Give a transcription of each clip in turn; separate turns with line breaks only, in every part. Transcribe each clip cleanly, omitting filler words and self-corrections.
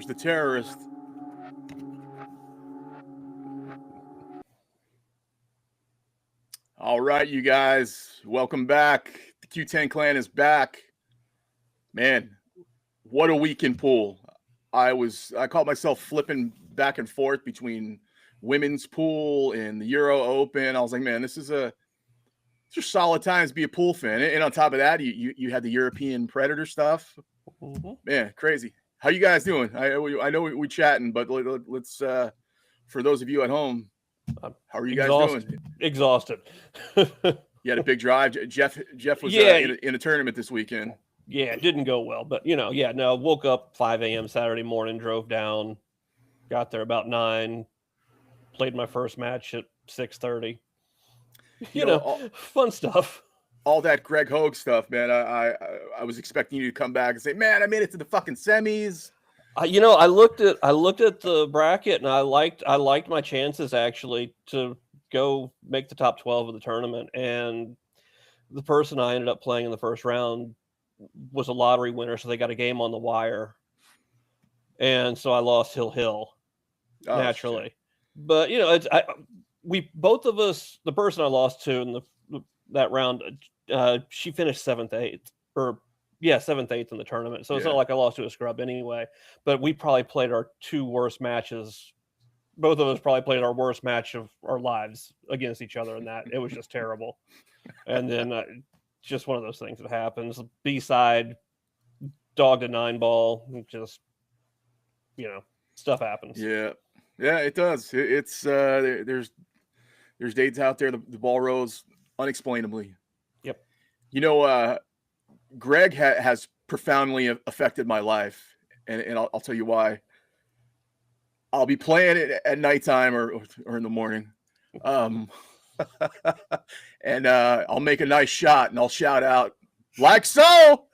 There's the terrorist. All right, you guys, welcome back. The Cue Tang Clan is back. Man, what a weekend pool. I caught myself flipping back and forth between women's pool and the Euro Open. I was like, man, this is just solid times to be a pool fan. And on top of that, you had the European Predator stuff. Mm-hmm. Man, crazy. How you guys doing? I know we chatting, but let's for those of you at home, how are you guys doing?
Exhausted.
You had a big drive. Jeff was in a tournament this weekend.
Yeah, it didn't go well, but woke up 5 a.m. Saturday morning, drove down, got there about 9, played my first match at 6:30. Fun stuff.
All that Greg Hogue stuff, man. I was expecting you to come back and say, man, I made it to the fucking semis.
I looked at the bracket and I liked my chances actually to go make the top 12 of the tournament. And the person I ended up playing in the first round was a lottery winner, so they got a game on the wire. And so I lost Hill naturally. Shit. But both of us, the person I lost to in that round, she finished 7th, 8th in the tournament. So it's not like I lost to a scrub anyway. But we probably played our 2 worst matches. Both of us probably played our worst match of our lives against each other in that. It was just terrible. And then just one of those things that happens. B-side, dogged a 9-ball. Just, stuff happens.
Yeah, it does. It's there's dates out there. The ball rose unexplainably.
Yep.
Greg has profoundly affected my life, and I'll tell you why. I'll be playing it at nighttime or in the morning, and I'll make a nice shot, and I'll shout out, like so!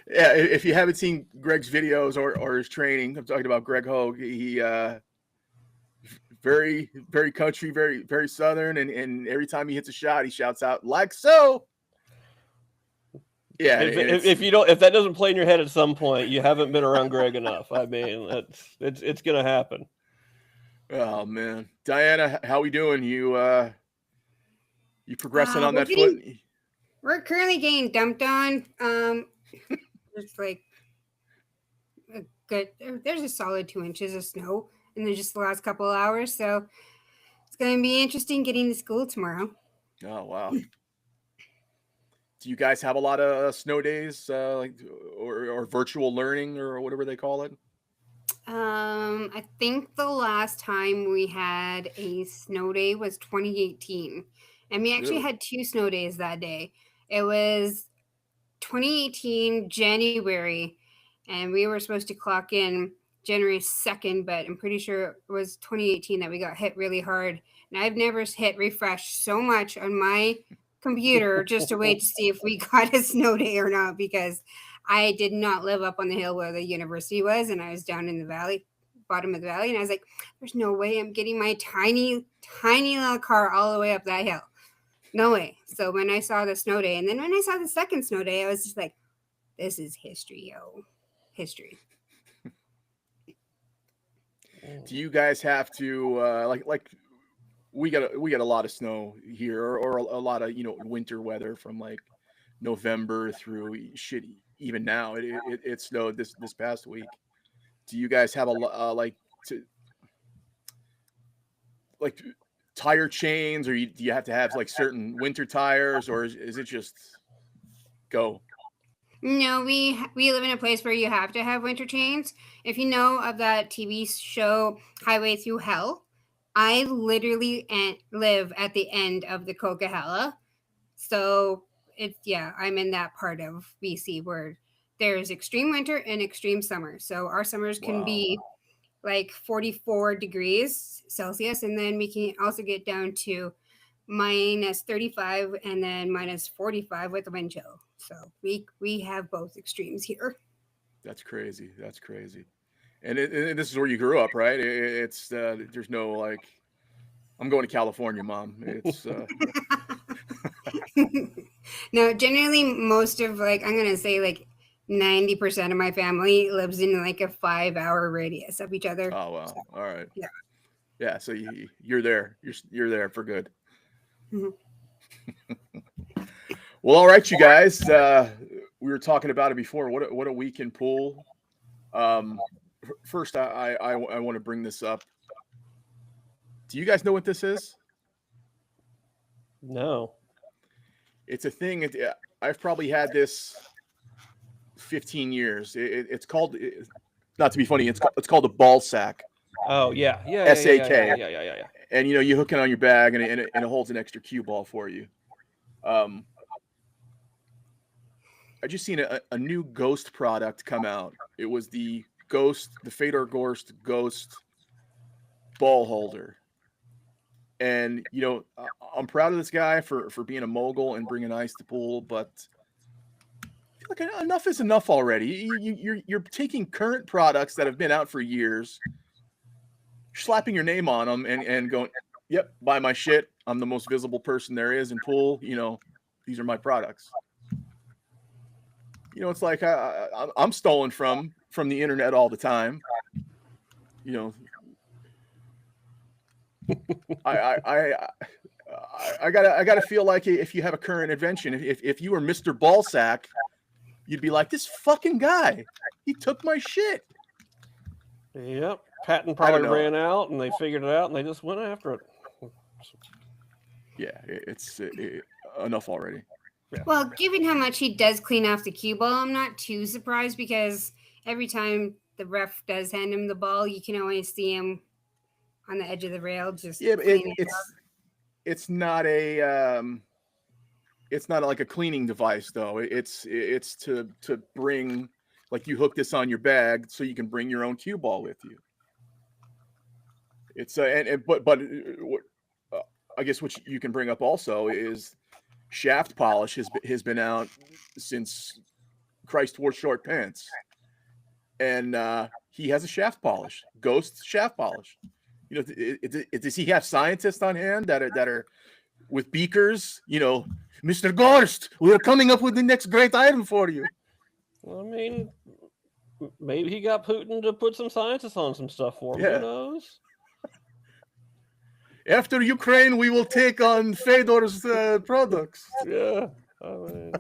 Yeah, if you haven't seen Greg's videos or his training, I'm talking about Greg Hogue. He very, very country, very, very southern, and every time he hits a shot, he shouts out, like so. Yeah.
If that doesn't play in your head at some point, you haven't been around Greg enough. I mean, it's gonna happen.
Oh man, Diana, how we doing? You progressing on that foot?
We're currently getting dumped on. It's like a good. There's a solid 2 inches of snow, and then just the last couple of hours. So it's going to be interesting getting to school tomorrow.
Oh wow. Do you guys have a lot of snow days, or virtual learning or whatever they call it?
I think the last time we had a snow day was 2018, and we actually had 2 snow days that day. It was 2018 January, and we were supposed to clock in January 2nd, but I'm pretty sure it was 2018 that we got hit really hard. And I've never hit refresh so much on my computer just to wait to see if we got a snow day or not, because I did not live up on the hill where the university was, and I was down in the valley, bottom of the valley, and I was like, there's no way I'm getting my tiny little car all the way up that hill. No way. So when I saw the snow day, and then when I saw the second snow day, I was just like, this is history, yo. History.
Do you guys have to like we get a lot of snow here, or a lot of winter weather from like November through shit. Even now, it snowed this past week. Do you guys have a tire chains, or do you have to have like certain winter tires, or is it just go?
No, we live in a place where you have to have winter chains. If you know of that TV show Highway Through Hell, I literally live at the end of the Coquihalla. So I'm in that part of BC where there's extreme winter and extreme summer. So our summers can be like 44 degrees Celsius, and then we can also get down to minus 35 and then minus 45 with the wind chill. So we have both extremes here.
That's crazy. And this is where you grew up, right? It's there's no like, I'm going to California, Mom. It's
no, generally most of I'm gonna say 90% of my family lives in like a 5-hour radius of each other.
Oh wow!
So,
All right.
yeah.
Yeah. So you're there. You're there for good.
Mhm.
Well, all right, you guys. We were talking about it before. What a week in pool. First, I want to bring this up. Do you guys know what this is?
No.
It's a thing. I've probably had this 15 years. It's called. Not to be funny. It's called a ball sack.
Oh yeah,
SAK.
yeah.
And you hook it on your bag, and it holds an extra cue ball for you. I just seen a new Ghost product come out. It was the Fedor Ghost ball holder. And I'm proud of this guy for being a mogul and bringing ice to pool, but I feel like enough is enough already. You're taking current products that have been out for years, slapping your name on them, and going, "Yep, buy my shit. I'm the most visible person there is in pool. These are my products." It's like I'm stolen from the internet all the time. I gotta feel like if you have a current invention, if you were Mr. Ballsack, you'd be like, this fucking guy, he took my shit.
Yep. Patent probably ran out, and they figured it out, and they just went after it.
Yeah, it's enough already.
Yeah.
Well, given how much he does clean off the cue ball, I'm not too surprised because every time the ref does hand him the ball, you can always see him on the edge of the rail. Just
yeah, but it's not like a cleaning device though. It's to bring, like, you hook this on your bag so you can bring your own cue ball with you. It's but I guess what you can bring up also is shaft polish has been out since Christ wore short pants, and he has a shaft polish, Ghost shaft polish. Does he have scientists on hand that are with beakers? Mr. Ghost, we are coming up with the next great item for you.
I mean, maybe he got Putin to put some scientists on some stuff for him.
Yeah.
Who knows?
After Ukraine, we will take on Fedor's products.
Yeah. I mean...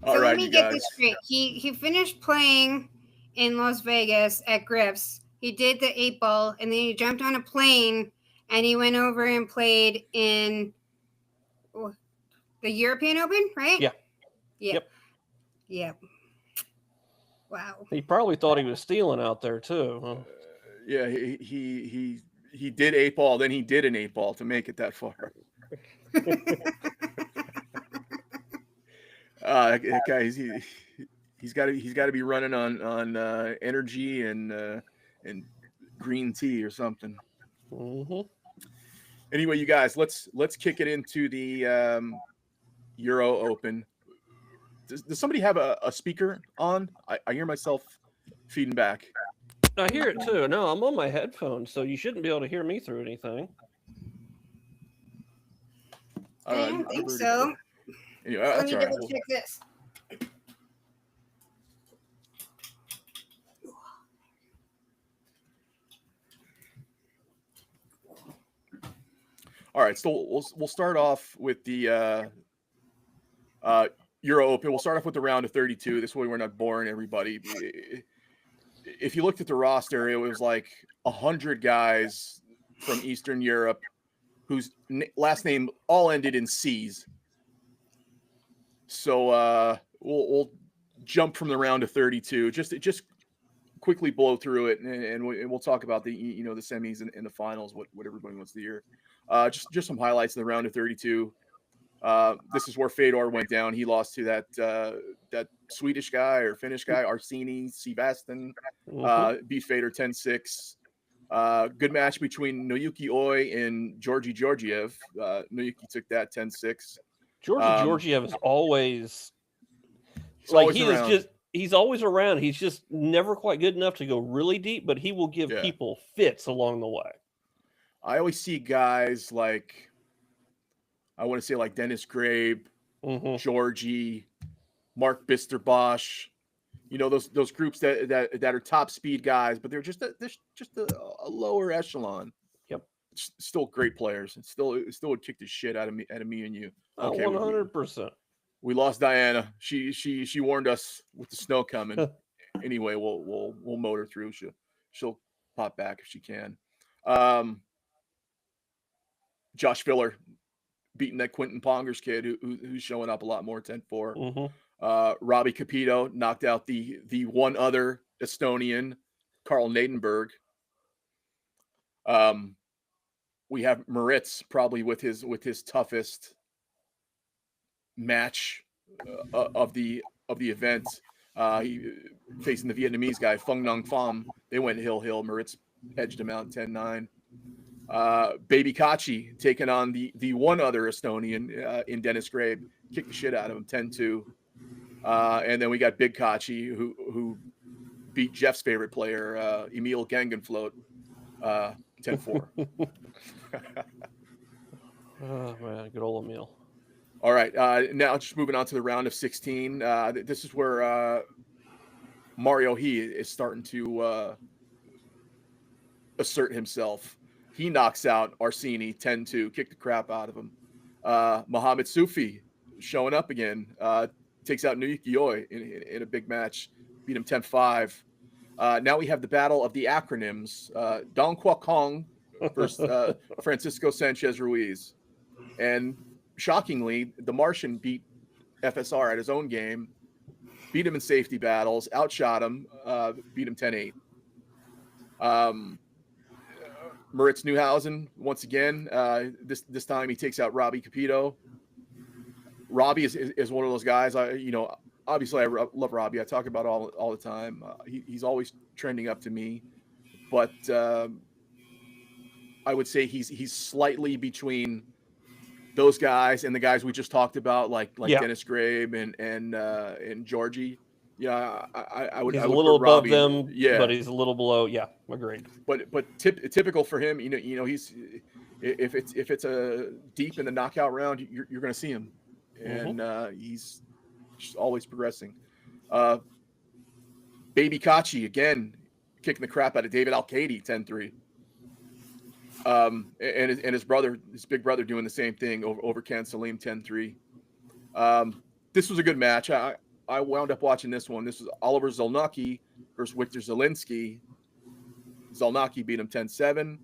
So let me get this straight. He finished playing in Las Vegas at Griff's. He did the 8-ball, and then he jumped on a plane, and he went over and played in the European Open, right?
Yeah.
Yep. Wow.
He probably thought he was stealing out there too. Huh?
Yeah, he did 8-ball, then he did an 8-ball to make it that far. Guy, he's got to be running on energy and green tea or something.
Mm-hmm.
Anyway, you guys, let's kick it into the Euro Open. Does somebody have a speaker on? I hear myself feeding back.
I hear it too. No, I'm on my headphones, so you shouldn't be able to hear me through anything.
I don't think so.
Anyway,
Let me double check this.
All right, so we'll start off with the Euro Open. We'll start off with the round of 32. This way we're not boring everybody. If you looked at the roster, it was like 100 guys from Eastern Europe whose last name all ended in C's. So we'll jump from the round of 32. Just quickly blow through it, and we'll talk about the the semis and the finals. What everybody wants to hear. Just some highlights in the round of 32. This is where Fedor went down. He lost to that Swedish guy or Finnish guy, Arseni Sebastian. Beat Fedor 10-6. Good match between Noyuki Oi and Georgi Georgiev. Noyuki took that 10-6.
Georgiev is always he's always around. He's just never quite good enough to go really deep, but he will give people fits along the way.
I always see guys like, I want to say like Dennis Grabe, Georgie, Mark Bisterbosch, those groups that are top speed guys, but they're just a lower echelon.
Yep.
Still great players, and still would kick the shit out of me and you.
Okay, 100%.
We lost Diana. She warned us with the snow coming. Anyway, we'll motor through. She'll pop back if she can. Josh Filler beating that Quentin Pongers kid who's showing up a lot more. 10-4.
Mm-hmm.
Robbie Capito knocked out the one other Estonian, Carl Nadenberg. We have Moritz probably with his toughest match of the event. He facing the Vietnamese guy Phung Nong Pham. They went hill. Moritz edged him out 10-9. Baby Kachi taking on the one other Estonian in Dennis Grabe, kicked the shit out of him 10-2. And then we got Big Kachi who beat Jeff's favorite player, Emil Gangenfloat, 10-4.
Oh man, good old Emil.
All right, now just moving on to the round of 16. This is where Mario He is starting to assert himself. He knocks out Arsini 10-2, kicked the crap out of him. Mohamed Sufi showing up again, takes out Nuyuki Yoi in a big match, beat him 10-5. Now we have the battle of the acronyms. Dong Kwok Kong versus Francisco Sanchez Ruiz. And shockingly, the Martian beat FSR at his own game, beat him in safety battles, outshot him, beat him 10-8. Moritz Neuhausen, once again, this time he takes out Robbie Capito. Robbie is one of those guys. Obviously I love Robbie. I talk about all the time. He's always trending up to me, but I would say he's slightly between those guys and the guys we just talked about, like Dennis Grabe and Georgie. Yeah, I would.
He's
I would
a little above
Robbie,
them,
yeah,
but he's a little below. Yeah, agreed.
But typical for him, he's if it's a deep in the knockout round, you're going to see him, and he's just always progressing. Baby Kachi again kicking the crap out of David Al-Kaidi 10-3. And his brother, his big brother, doing the same thing over Ken Salim 10-3. This was a good match. I wound up watching this one. This was Oliver Zolnacki versus Victor Zelinsky. Zolnacki beat him 10-7.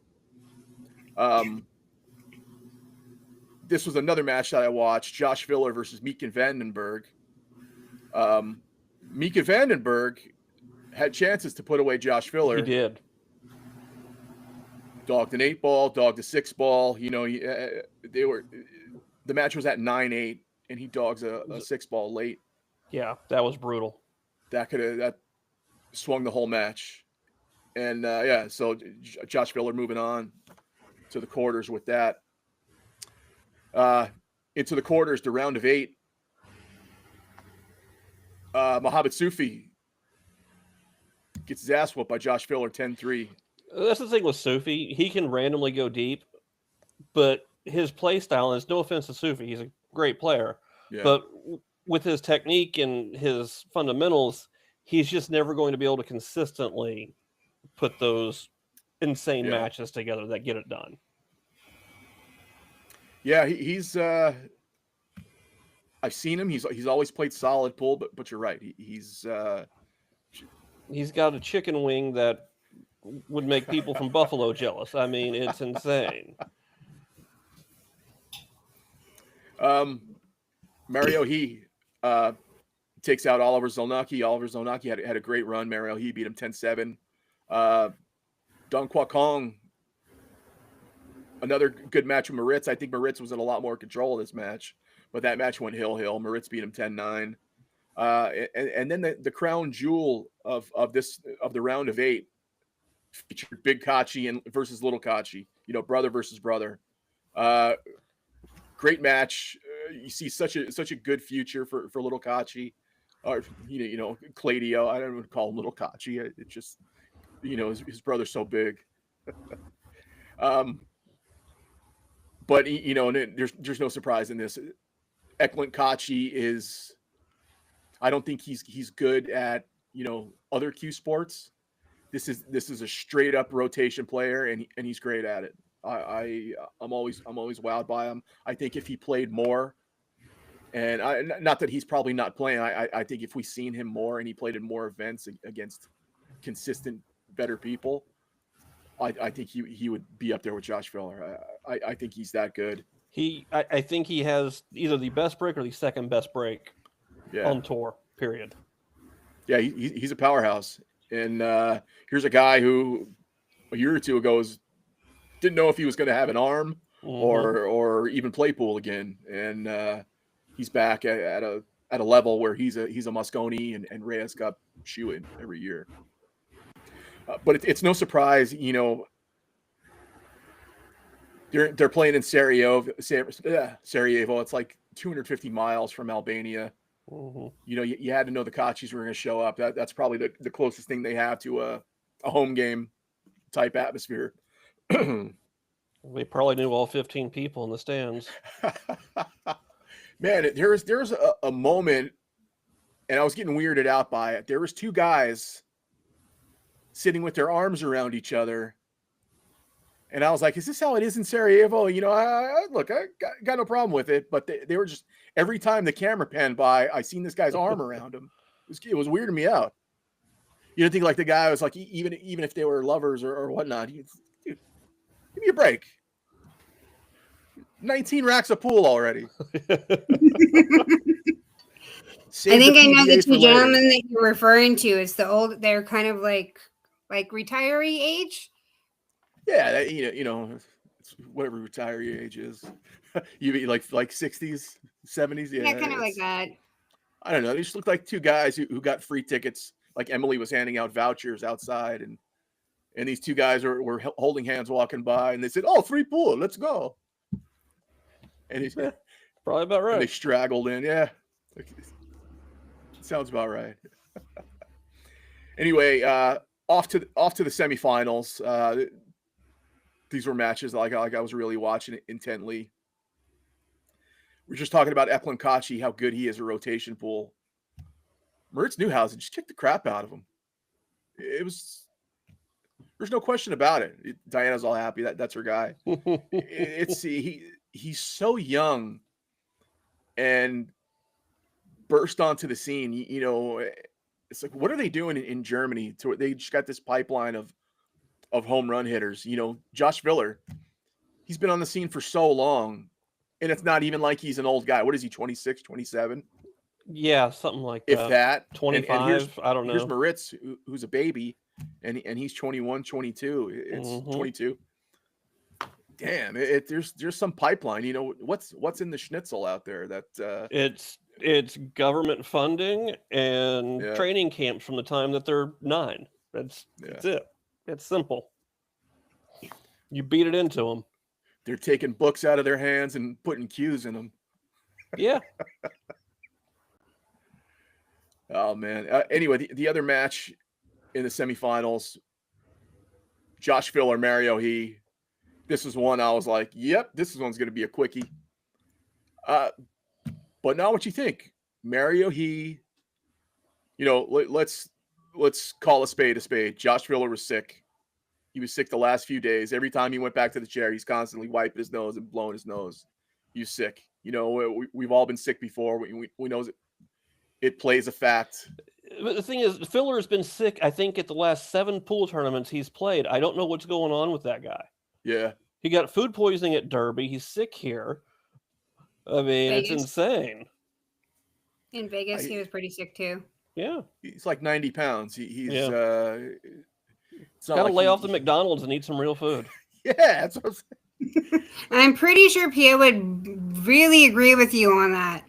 This was another match that I watched. Josh Filler versus Mika Vandenberg. Mika Vandenberg had chances to put away Josh Filler.
He did.
Dogged an 8-ball, dogged a 6-ball. The match was at 9-8, and he dogs a 6-ball late.
Yeah, that was brutal.
That swung the whole match. And so Josh Filler moving on to the quarters with that. Into the quarters, the round of 8. Mohamed Sufi gets his ass whooped by Josh Filler 10-3.
That's the thing with Sufi. He can randomly go deep, but his play style, and it's no offense to Sufi, he's a great player. Yeah. But with his technique and his fundamentals, he's just never going to be able to consistently put those insane matches together that get it done.
Yeah, he's I've seen him. He's always played solid pool, but you're right. He's
got a chicken wing that would make people from Buffalo jealous. I mean, it's insane.
Mario He takes out Oliver Zolnacki. Oliver Zolnacki had a great run. Mario He beat him 10-7. Dong Kwok Kong, another good match with Moritz. I think Moritz was in a lot more control of this match, but that match went hill. Moritz beat him 10-9. And then the crown jewel of the round of 8 featured Big Kachi versus Little Kachi. Brother versus brother. Great match. You see such a good future for Little Kachi, or Claudio. I don't even call him Little Kachi. It just his brother's so big. But there's no surprise in this. Eklund Kachi is. I don't think he's good at other Q sports. This is a straight up rotation player, and he's great at it. I'm always wowed by him. I think if he played more, and not that he's probably not playing. I think if we seen him more and he played in more events against consistent, better people, I think he would be up there with Josh Filler. I think he's that good.
I think he has either the best break or the second best break on tour, period.
Yeah, he's a powerhouse. And here's a guy who a year or two ago didn't know if he was going to have an arm or even play pool again. And he's back at a level where he's a Mosconi and Reyes Cup shoe-in every year. But it's no surprise, they're playing in Sarajevo. It's like 250 miles from Albania. You had to know the Kachis were going to show up. That's probably the closest thing they have to a home game type atmosphere.
We probably knew all 15 people in the stands.
Man, there's a moment, and I was getting weirded out by it. There was two guys sitting with their arms around each other. And I was like, is this how it is in Sarajevo? I got no problem with it. But they were just, every time the camera panned by, I seen this guy's arm around him. It was weirding me out. You don't think like the guy was like, even if they were lovers or whatnot, dude, give me a break. 19 racks of pool already.
I think I know the two gentlemen that you're referring to. It's they're kind of like retiree age.
Yeah, it's whatever retiree age is. You mean like 60s, 70s? Yeah,
kind of like that.
I don't know. They just look like two guys who got free tickets. Like Emily was handing out vouchers outside, and these two guys were holding hands walking by, and they said, "Oh, free pool, let's go." And he's
probably about right.
And they straggled in. Yeah, sounds about right. Anyway, off to the semifinals. These were matches like I was really watching it intently. We're just talking about Eklund Kachi, how good he is a rotation pool. Moritz Neuhausen just kicked the crap out of him. There's no question about it. Diana's all happy that's her guy. He's so young and burst onto the scene. It's like, what are they doing in Germany? They just got this pipeline of home run hitters. Josh Filler, he's been on the scene for so long, and it's not even like he's an old guy. What is he, 26, 27?
Yeah, something like
that. If that.
25, I don't know.
Here's Moritz, who's a baby, and he's 21, 22. It's 22. Damn, there's some pipeline. What's in the schnitzel out there that
it's government funding and training camps from the time that they're 9. That's it. It's simple. You beat it into them.
They're taking books out of their hands and putting cues in them.
Yeah.
Oh man. Anyway, the other match in the semifinals, Josh Filler, Mario He. This was one I was like, yep, this one's going to be a quickie. But now what you think? Mario He, let's call a spade a spade. Josh Filler was sick. He was sick the last few days. Every time he went back to the chair, he's constantly wiping his nose and blowing his nose. He's sick. We've all been sick before. We know it plays a fact.
But the thing is, Filler has been sick, I think, at the last 7 pool tournaments he's played. I don't know what's going on with that guy.
Yeah.
He got food poisoning at Derby. He's sick here. I mean, Vegas. It's insane.
In Vegas, he was pretty sick too.
Yeah.
He's like 90 pounds. He's
got to lay off the McDonald's and eat some real food.
Yeah, that's what I'm saying.
I'm pretty sure Pia would really agree with you on that.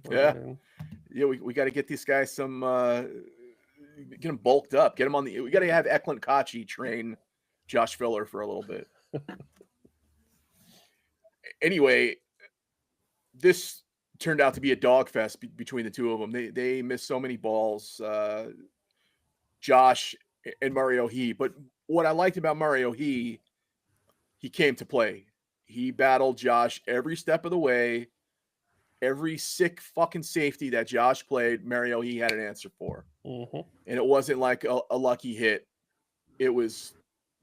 Yeah. Yeah, we got to get these guys some get them bulked up. Get them on we got to have Eklund Kachi train Josh Filler for a little bit. Anyway, this turned out to be a dogfest between the two of them. They missed so many balls, Josh and Mario He. But what I liked about Mario He came to play. He battled Josh every step of the way. every sick fucking safety that Josh played, Mario, he had an answer for.
Mm-hmm.
And it wasn't like a lucky hit. It was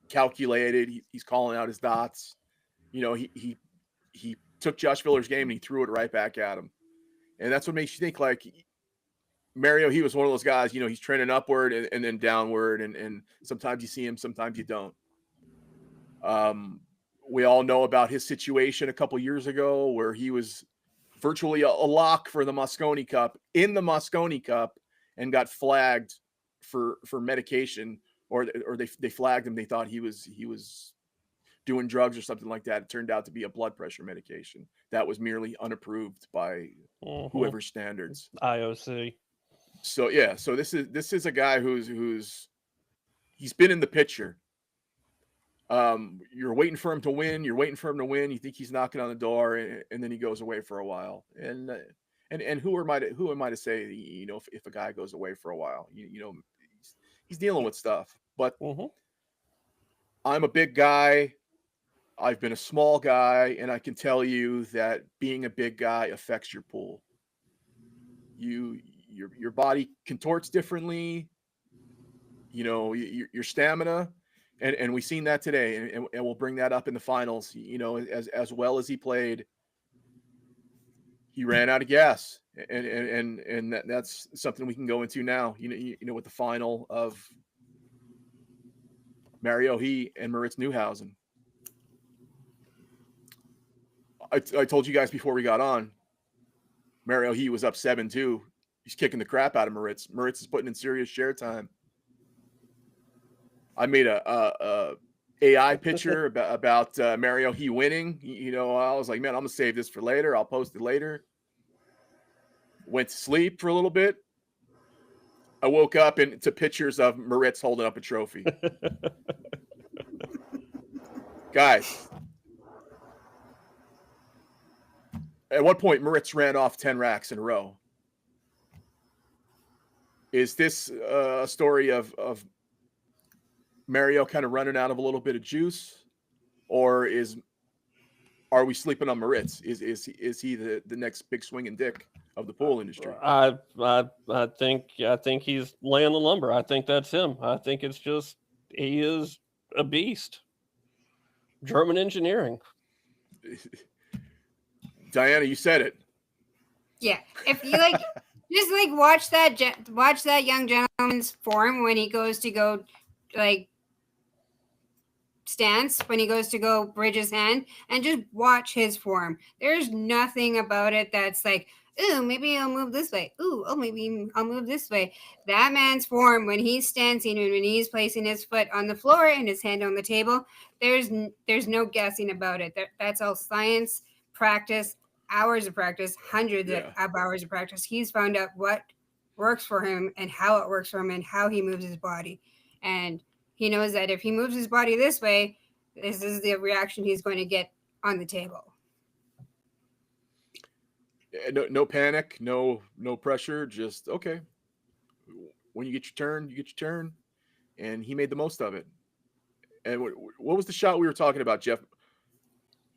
calculated. He's calling out his dots. You know, he took Josh Viller's game and he threw it right back at him. And that's what makes you think, like, Mario, he was one of those guys, you know, he's trending upward and then downward. And sometimes you see him, sometimes you don't. We all know about his situation a couple years ago where he was virtually a lock for the Mosconi Cup in the Mosconi Cup and got flagged for medication, or they flagged him. They thought he was doing drugs or something like that. It turned out to be a blood pressure medication that was merely unapproved by whoever's standards.
IOC.
So yeah, so this is a guy who's he's been in the picture. You're waiting for him to win. You think he's knocking on the door, and then he goes away for a while. And who am I to say, you know, if a guy goes away for a while, you know, he's dealing with stuff. But I'm a big guy. I've been a small guy, and I can tell you that being a big guy affects your pool. Your body contorts differently. You know, your stamina. And we've seen that today, and we'll bring that up in the finals. You know, as well as he played, he ran out of gas, and that's something we can go into now. You know, with the final of Mario He and Moritz Neuhausen. I told you guys before we got on, Mario He was up 7-2. He's kicking the crap out of Moritz. Moritz is putting in serious share time. I made a AI picture about Mario He winning. You know, I was like, man, I'm gonna save this for later. I'll post it later. Went to sleep for a little bit. I woke up to pictures of Moritz holding up a trophy. Guys, at one point, Moritz ran off 10 racks in a row. Is this a story of Mario kind of running out of a little bit of juice, or are we sleeping on Moritz? Is he the next big swinging dick of the pool industry?
I think he's laying the lumber. I think that's him. I think it's just he is a beast. German engineering.
Diana,
you said it.
Yeah, if you like, just like watch that young gentleman's form when he goes to go like stance, when he goes to go bridge his hand, and just watch his form. There's nothing about it that's like, ooh, maybe I'll move this way. Oh, maybe I'll move this way. That man's form when he's stancing and when he's placing his foot on the floor and his hand on the table, there's no guessing about it. That's all science, practice, hours of practice, hundreds of hours of practice. He's found out what works for him and how it works for him and how he moves his body. And he knows that if he moves his body this way, this is the reaction he's going to get on the table.
No panic, no pressure. Just okay. When you get your turn, you get your turn, and he made the most of it. And what was the shot we were talking about, Jeff?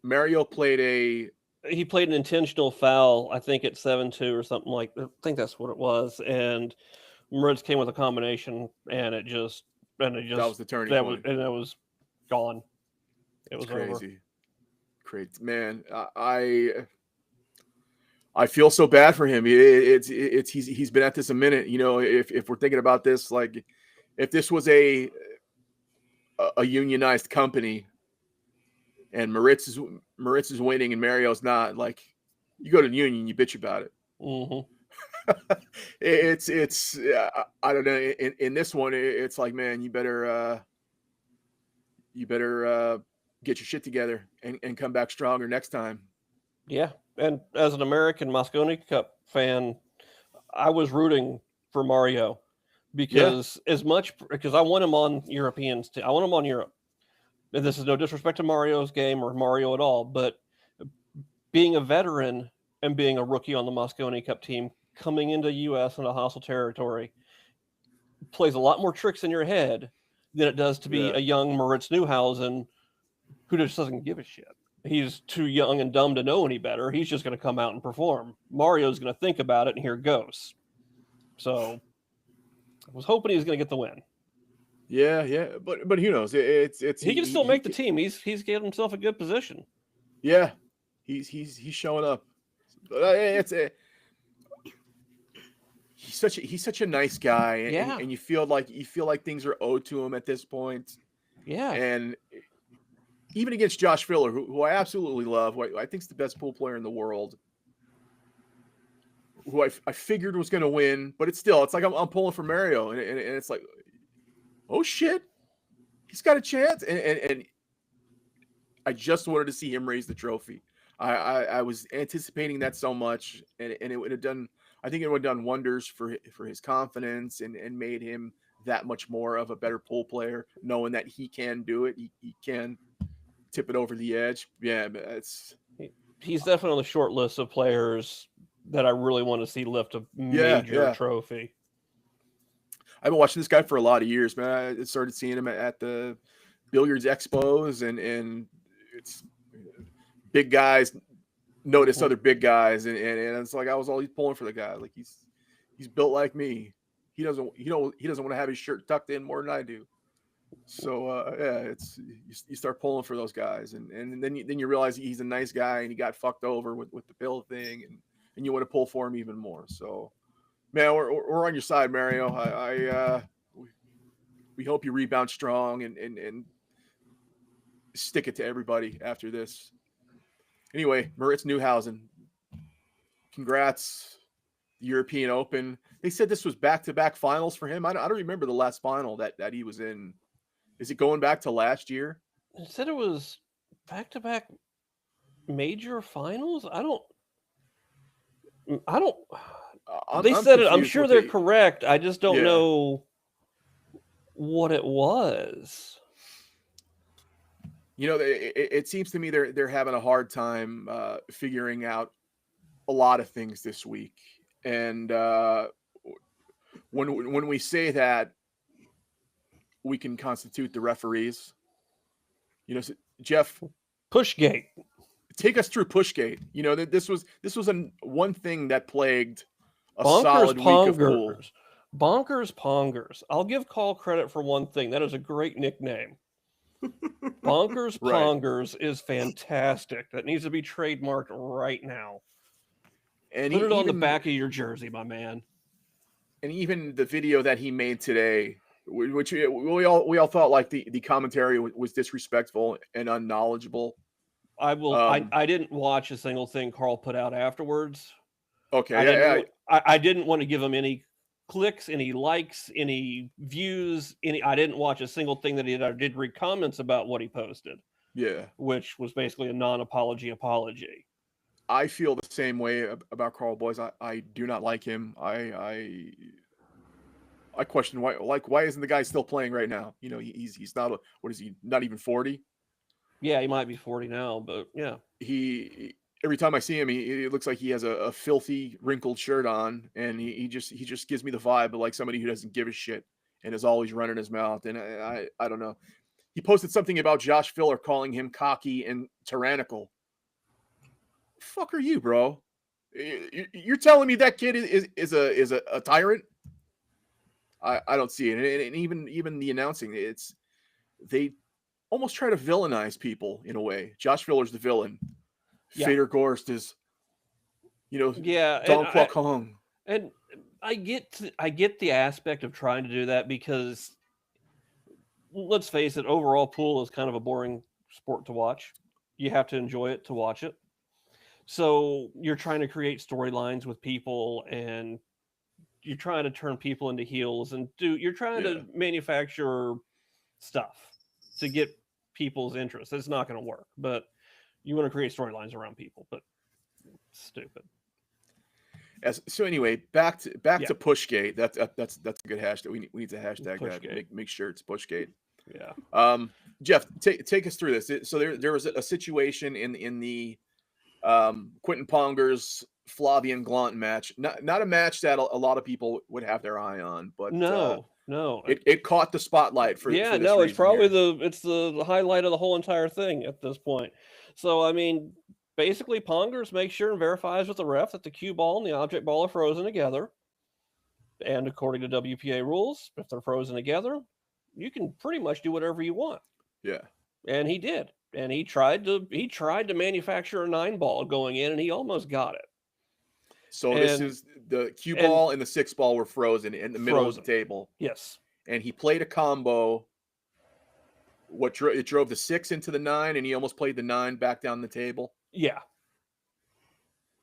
Mario played
an intentional foul. I think at 7-2 or something like that. I think that's what it was. And Moritz came with a combination, and it just that was
the turning point.
And it was gone. It was
crazy. Crazy, man. I feel so bad for him. He's been at this a minute. You know, if we're thinking about this, like if this was a unionized company and Moritz is winning and Mario's not, like you go to the union, you bitch about it.
Mm-hmm.
It's I don't know. In this one, it's like, man, you better get your shit together and come back stronger next time.
Yeah, and as an American Mosconi Cup fan, I was rooting for Mario because I want him on Europeans. I want him on Europe. And this is no disrespect to Mario's game or Mario at all, but being a veteran and being a rookie on the Mosconi Cup team, coming into U.S. into hostile territory, plays a lot more tricks in your head than it does to be a young Moritz Neuhausen who just doesn't give a shit. he's too young and dumb to know any better. He's just going to come out and perform. Mario's going to think about it, and here it goes. So I was hoping he was going to get the win.
Yeah, but who knows? It's
he can still make the team. He's given himself a good position.
Yeah, he's showing up. He's such a nice guy, and you feel like things are owed to him at this point.
Yeah,
and even against Josh Filler, who I absolutely love, who I think is the best pool player in the world, who I figured was going to win, but it's like I'm pulling for Mario, and it's like, oh shit, he's got a chance, and I just wanted to see him raise the trophy. I was anticipating that so much, and it would have done. I think it would have done wonders for his confidence and made him that much more of a better pool player, knowing that he can do it. He can tip it over the edge. Yeah,
he's definitely on the short list of players that I really want to see lift a major trophy.
I've been watching this guy for a lot of years, man. I started seeing him at the billiards expos, and it's big guys notice other big guys, and it's like I was always pulling for the guy. Like he's built like me. He doesn't want to have his shirt tucked in more than I do. So it's you start pulling for those guys, and then you realize he's a nice guy, and he got fucked over with the bill thing, and you want to pull for him even more. So, man, we're on your side, Mario. We hope you rebound strong and stick it to everybody after this. Anyway, Moritz Neuhausen, congrats, European Open. They said this was back-to-back finals for him. I don't remember the last final that he was in. Is it going back to last year?
It said it was back-to-back major finals. I don't. They said it. I'm sure they're correct. I just don't know what it was.
You know, it seems to me they're having a hard time figuring out a lot of things this week. And when we say that, we can constitute the referees. You know, Jeff,
Pushgate.
Take us through Pushgate. You know, that this was one thing that plagged a solid week of pool.
Bonkers Pongers. I'll give Call credit for one thing. That is a great nickname. Bonkers Pongers is fantastic. That needs to be trademarked right now. And put it on the back of your jersey, my man.
And even the video that he made today, which we all thought like the commentary was disrespectful and unknowledgeable.
I didn't watch a single thing Carl put out afterwards.
Okay.
I didn't want to give him any clicks, any likes, any views, I didn't watch a single thing that he did. I did read comments about what he posted.
Yeah.
Which was basically a non-apology apology.
I feel the same way about Carl Boys. I do not like him. I question why isn't the guy still playing right now? You know, he's not what is he, not even 40?
Yeah, he might be 40 now, but yeah.
He every time I see him, he looks like he has a filthy, wrinkled shirt on, and he just gives me the vibe of like somebody who doesn't give a shit and is always running his mouth. And I don't know. He posted something about Josh Filler calling him cocky and tyrannical. Fuck are you, bro? You're telling me that kid is a tyrant? I don't see it. And even the announcing, they almost try to villainize people in a way. Josh Filler's the villain. Yeah. Fader Gorst is, Dong Kwok Hong.
And I get the aspect of trying to do that because, let's face it, overall pool is kind of a boring sport to watch. You have to enjoy it to watch it. So you're trying to create storylines with people, and you're trying to turn people into heels, and you're trying to manufacture stuff to get people's interest. It's not going to work, but you want to create storylines around people, but stupid.
So anyway, back to Pushgate. That's a good hashtag. We need to hashtag Pushgate. That. Make sure it's Pushgate.
Yeah.
Jeff, take us through this. So there was a situation in the Quentin Pongers Flavian Glant match. Not a match that a lot of people would have their eye on, but
no.
It caught the spotlight for
it's probably the highlight of the whole entire thing at this point. So, I mean, basically, Pongers makes sure and verifies with the ref that the cue ball and the object ball are frozen together. And according to WPA rules, if they're frozen together, you can pretty much do whatever you want.
Yeah.
And he did. And he tried to manufacture a 9 ball going in, and he almost got it.
So this is the cue ball and the 6 ball were frozen in the middle of the table.
Yes.
And he played a combo. It drove the 6 into the 9, and he almost played the 9 back down the table.
Yeah.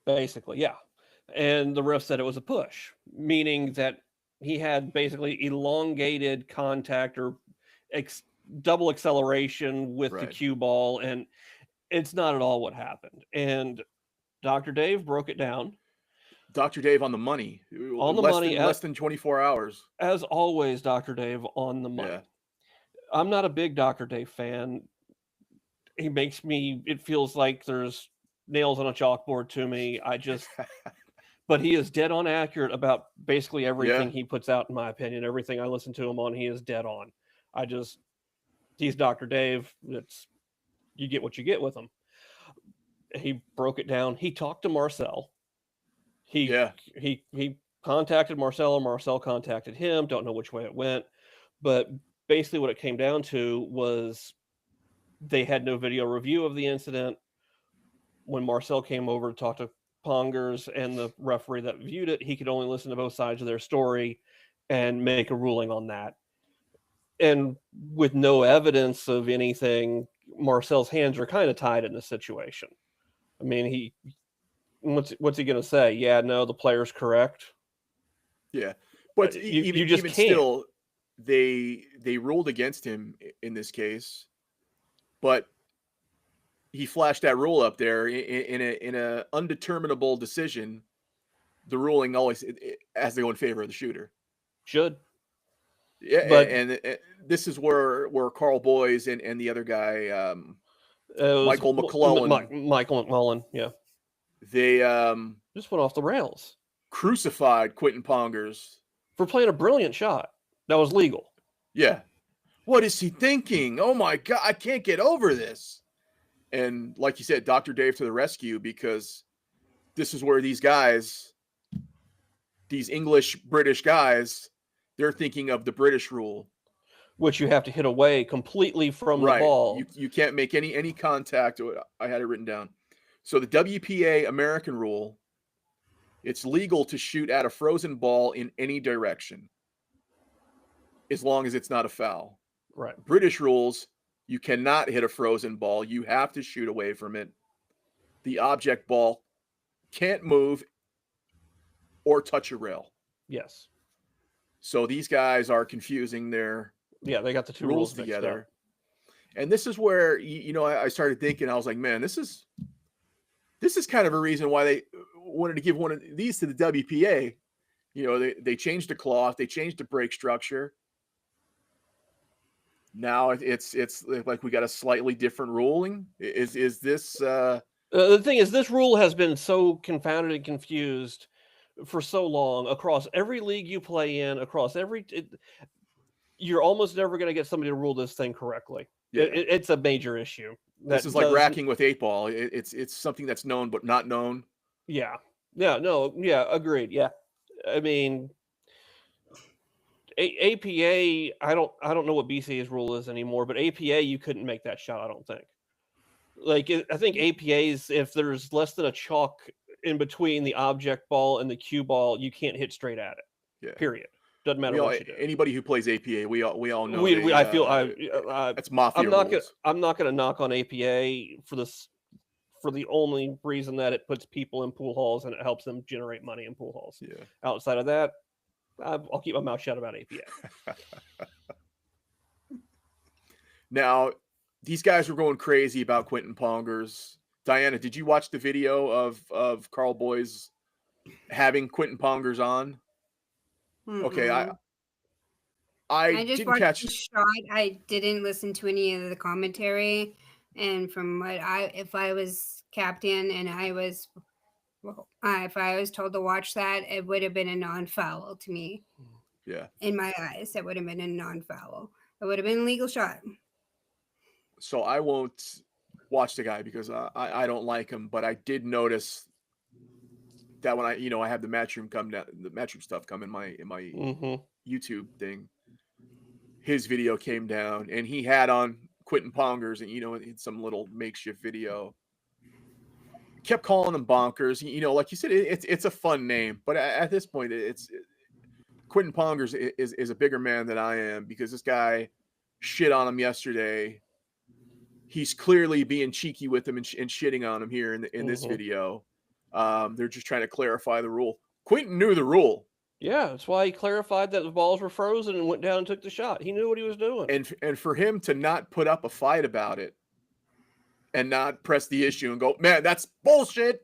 Basically, yeah. And the ref said it was a push, meaning that he had basically elongated contact or double acceleration with the cue ball, and it's not at all what happened. And Dr. Dave broke it down.
Dr. Dave on the money.
On the money.
Less than 24 hours.
As always, Dr. Dave on the money. Yeah. I'm not a big Dr. Dave fan. He makes me, it feels like there's nails on a chalkboard to me. But he is dead on accurate about basically everything he puts out, in my opinion. Everything I listen to him on, he is dead on. He's Dr. Dave. You get what you get with him. He broke it down. He talked to Marcel. He contacted Marcel, or Marcel contacted him. Don't know which way it went. But basically what it came down to was they had no video review of the incident. When Marcel came over to talk to Pongers and the referee that viewed it, he could only listen to both sides of their story and make a ruling on that. And with no evidence of anything, Marcel's hands are kind of tied in this situation. I mean, what's he going to say? Yeah, no, the player's correct.
Yeah, but you just can't. Still, they ruled against him in this case, but he flashed that rule up there in a undeterminable decision. The ruling always has to go in favor of the shooter.
Should.
Yeah, but and this is where Carl Boys and the other guy, Michael McClellan.
Michael McClellan, yeah.
They
just went off the rails.
Crucified Quentin Pongers
for playing a brilliant shot that was legal.
Yeah. What is he thinking? Oh my God, I can't get over this. And like you said, Dr. Dave to the rescue, because this is where these guys, these English British guys, they're thinking of the British rule,
which you have to hit away completely from the ball.
You can't make any contact. I had it written down. So the WPA American rule, it's legal to shoot at a frozen ball in any direction, as long as it's not a foul.
Right.
British rules, you cannot hit a frozen ball. You have to shoot away from it. The object ball can't move or touch a rail.
Yes.
So these guys are confusing their
they got the two rules
together. And this is where I started thinking, I was like, man, this is kind of a reason why they wanted to give one of these to the WPA. They changed the cloth, they changed the brake structure. Now it's like we got a slightly different ruling. Is this
the thing is, this rule has been so confounded and confused for so long across every league you play in, you're almost never going to get somebody to rule this thing correctly. Yeah. It's a major issue.
This is like racking with 8-ball. It's something that's known but not known.
Yeah. Yeah. No. Yeah. Agreed. Yeah. I mean, APA. I don't know what BCA's rule is anymore, but APA, you couldn't make that shot. I don't think. I think APA's, if there's less than a chalk in between the object ball and the cue ball, you can't hit straight at it.
Yeah.
Period. Doesn't matter what you do.
Anybody who plays APA, we all know.
That's
mafia rules.
I'm not gonna knock on APA for the only reason that it puts people in pool halls and it helps them generate money in pool halls.
Yeah.
Outside of that, I'll keep my mouth shut about APA.
Now, these guys were going crazy about Quentin Pongers. Diana, did you watch the video of Carl Boys having Quentin Pongers on? Mm-hmm. Okay, I just didn't catch
the shot. I didn't listen to any of the commentary, and from what if I was captain and if I was told to watch that, it would have been a non-foul to me.
Yeah,
in my eyes, it would have been a non-foul. It would have been a legal shot.
So I won't watch the guy because I don't like him, but I did notice that when I have the matchroom stuff come in my YouTube thing, his video came down and he had on Quentin Pongers and in some little makeshift video. Kept calling him Bonkers. Like you said, it's a fun name, but at this point, Quentin Pongers is a bigger man than I am because this guy shit on him yesterday. He's clearly being cheeky with him and shitting on him here in this video. They're just trying to clarify the rule. Quentin knew the rule.
Yeah, that's why he clarified that the balls were frozen and went down and took the shot. He knew what he was doing.
And for him to not put up a fight about it and not press the issue and go, man, that's bullshit.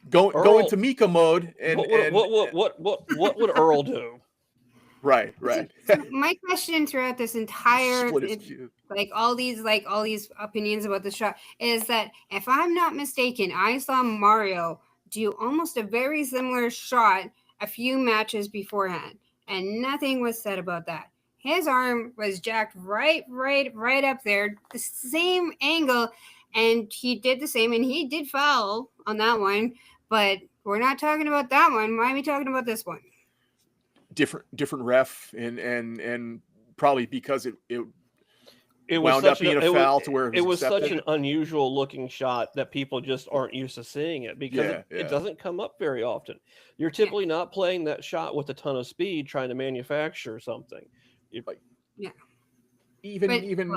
Go into Mika mode and
what would Earl do?
Right.
So my question throughout this entire all these opinions about the shot is that if I'm not mistaken, I saw Mario do almost a very similar shot a few matches beforehand, and nothing was said about that. His arm was jacked right up there, the same angle, and he did the same, and he did foul on that one, but we're not talking about that one. Why are we talking about this one?
Different ref, and probably because it wound up being a foul to where
it was such an unusual looking shot that people just aren't used to seeing it because it doesn't come up very often. You're typically not playing that shot with a ton of speed trying to manufacture something.
Even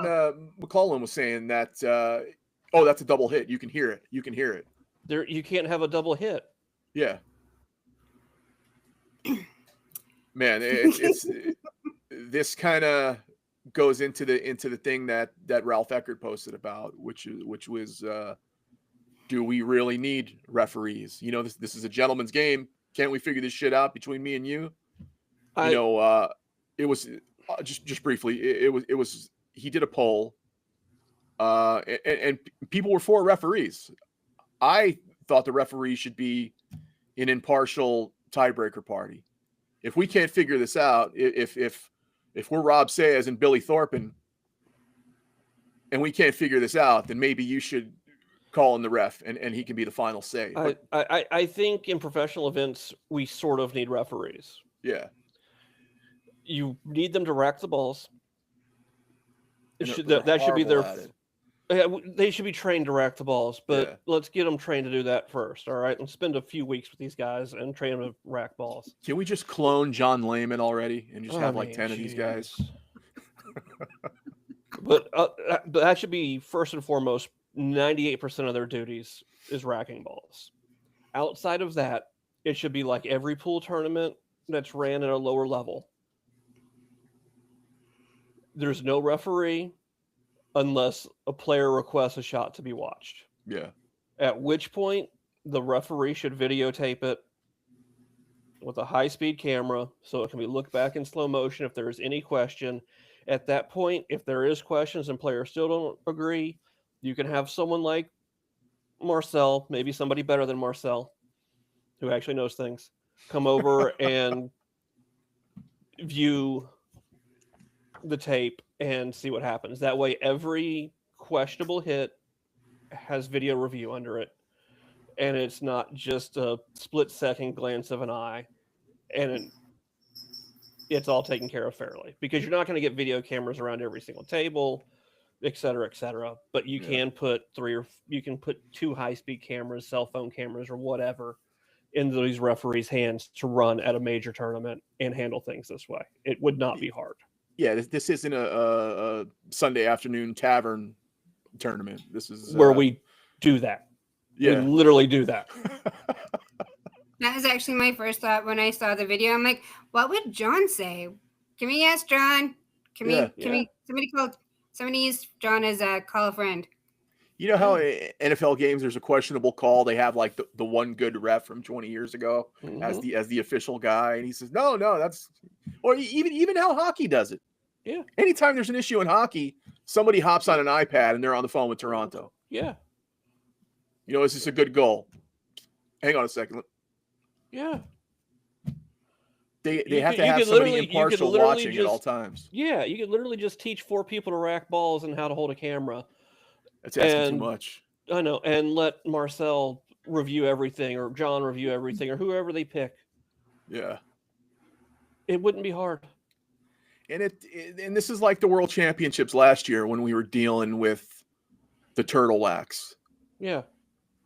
McClellan was saying that that's a double hit. You can hear it.
There, you can't have a double hit.
Yeah. Man, it's this kind of goes into the thing that Ralph Eckert posted about, which was do we really need referees? This is a gentleman's game. Can't we figure this shit out between me and you? It was just briefly. It was he did a poll, and people were for referees. I thought the referee should be an impartial tiebreaker party. If we can't figure this out, if we're Rob Sayers and Billy Thornton and we can't figure this out, then maybe you should call in the ref and he can be the final say.
I think in professional events, we sort of need referees.
Yeah.
You need them to rack the balls. That should be their... They should be trained to rack the balls, but let's get them trained to do that first. All right, let's spend a few weeks with these guys and train them to rack balls.
Can we just clone John Lehman already and just have 10 of these guys?
But that should be first and foremost. 98% of their duties is racking balls. Outside of that, it should be like every pool tournament that's ran at a lower level. There's no referee unless a player requests a shot to be watched.
Yeah.
At which point, the referee should videotape it with a high-speed camera so it can be looked back in slow motion if there is any question. At that point, if there is questions and players still don't agree, you can have someone like Marcel, maybe somebody better than Marcel, who actually knows things, come over and view the tape and see what happens. That way, every questionable hit has video review under it, and it's not just a split-second glance of an eye, and it's all taken care of fairly. Because you're not going to get video cameras around every single table, et cetera, but you can put two high-speed cameras, cell phone cameras, or whatever into these referees' hands to run at a major tournament and handle things this way. It would not be hard.
Yeah, this isn't a Sunday afternoon tavern tournament. This is
where we do that.
Yeah,
we literally do that.
That was actually my first thought when I saw the video. I'm like, what would John say? Can we ask John? Somebody use John as a call a friend.
You know how NFL games there's a questionable call, they have like the one good ref from 20 years ago as the official guy, and he says no that's, or even how hockey does it.
Yeah.
Anytime there's an issue in hockey, somebody hops on an iPad and they're on the phone with Toronto.
Yeah.
Is this a good goal? Hang on a second.
Yeah.
They have to have somebody impartial watching at all times.
Yeah, you could literally just teach 4 people to rack balls and how to hold a camera
That's asking too
And
much.
I know, and let Marcel review everything, or John review everything, or whoever they pick.
Yeah.
It wouldn't be hard.
And and this is like the World Championships last year when we were dealing with the turtle wax.
Yeah.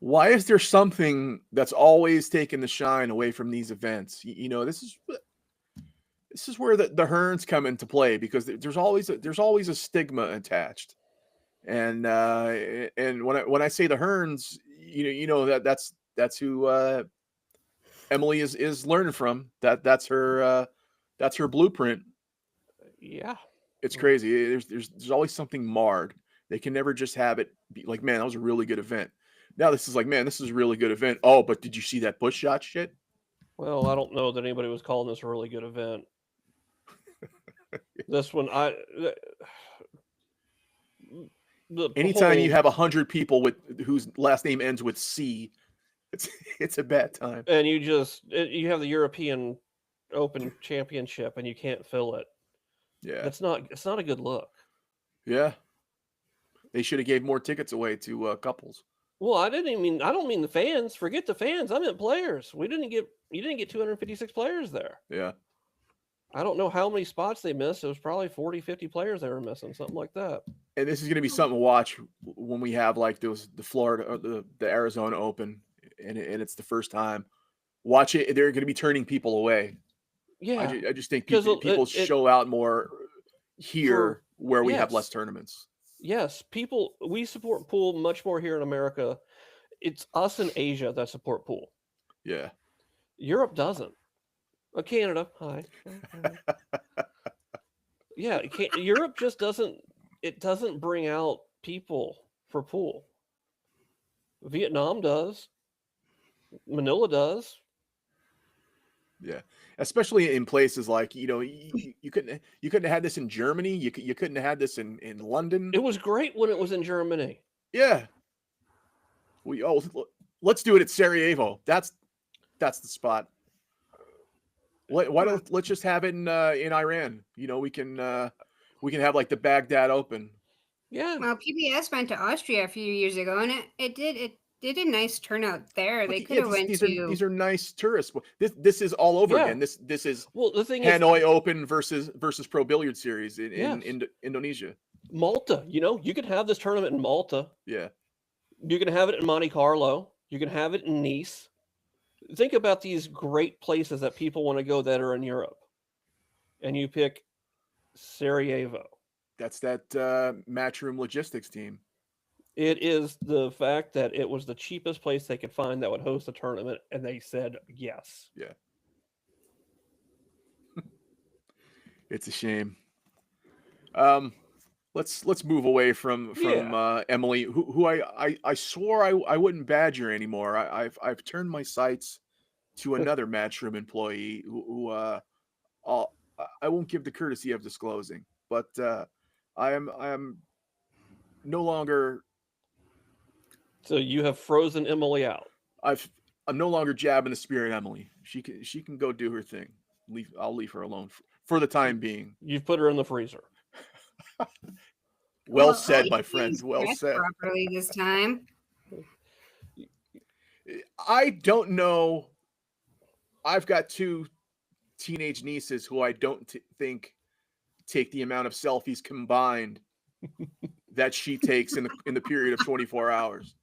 Why is there something that's always taking the shine away from these events? You know, this is where the Hearns come into play, because there's always a stigma attached. And when I say the Hearns, you know that's who Emily is learning from. That's her blueprint.
Yeah.
It's crazy. There's always something marred. They can never just have it be like, man, that was a really good event. Now this is like, man, this is a really good event. Oh, but did you see that bush shot shit?
Well, I don't know that anybody was calling this a really good event. This one,
anytime you have 100 people whose last name ends with C, it's a bad time.
And you have the European Open Championship and you can't fill it.
Yeah,
it's not a good look.
Yeah, they should have gave more tickets away to couples.
Well, I don't mean the fans. Forget the fans. I meant players. You didn't get 256 players there.
Yeah.
I don't know how many spots they missed. It was probably 40, 50 players they were missing, something like that.
And this is going to be something to watch when we have like the Florida or the Arizona Open, and it's the first time. Watch it. They're going to be turning people away.
Yeah.
I just think people show out more here where we have less tournaments.
Yes, we support pool much more here in America. It's us in Asia that support pool.
Yeah.
Europe doesn't. Canada, hi. Yeah, Europe just doesn't. It doesn't bring out people for pool. Vietnam does. Manila does.
Yeah, especially in places like, you couldn't have had this in Germany. You couldn't have had this in London.
It was great when it was in Germany.
Yeah. Let's do it at Sarajevo. That's the spot. Let's just have it in Iran. We can have like the Baghdad Open.
Yeah.
Well, PBS went to Austria a few years ago, and it did a nice turnout there. They could have went to.
These are nice tourists. This is all over again. This is
the thing
Hanoi Open versus Pro Billiard Series in Indonesia.
Malta. You can have this tournament in Malta.
Yeah.
You can have it in Monte Carlo. You can have it in Nice. Think about these great places that people want to go that are in Europe. And you pick Sarajevo.
That's that Matchroom Logistics team.
It is the fact that it was the cheapest place they could find that would host a tournament, and they said yes.
Yeah. It's a shame. Let's move away from Emily, who I swore I wouldn't badger anymore. I've turned my sights to another Matchroom employee who I won't give the courtesy of disclosing, but I am no longer.
So you have frozen Emily out.
I'm no longer jabbing the spirit, Emily. She can go do her thing. I'll leave her alone for the time being.
You've put her in the freezer.
Well said, my friend. Well said.
Properly this time.
I don't know. I've got two teenage nieces who I don't think take the amount of selfies combined that she takes in the period of 24 hours.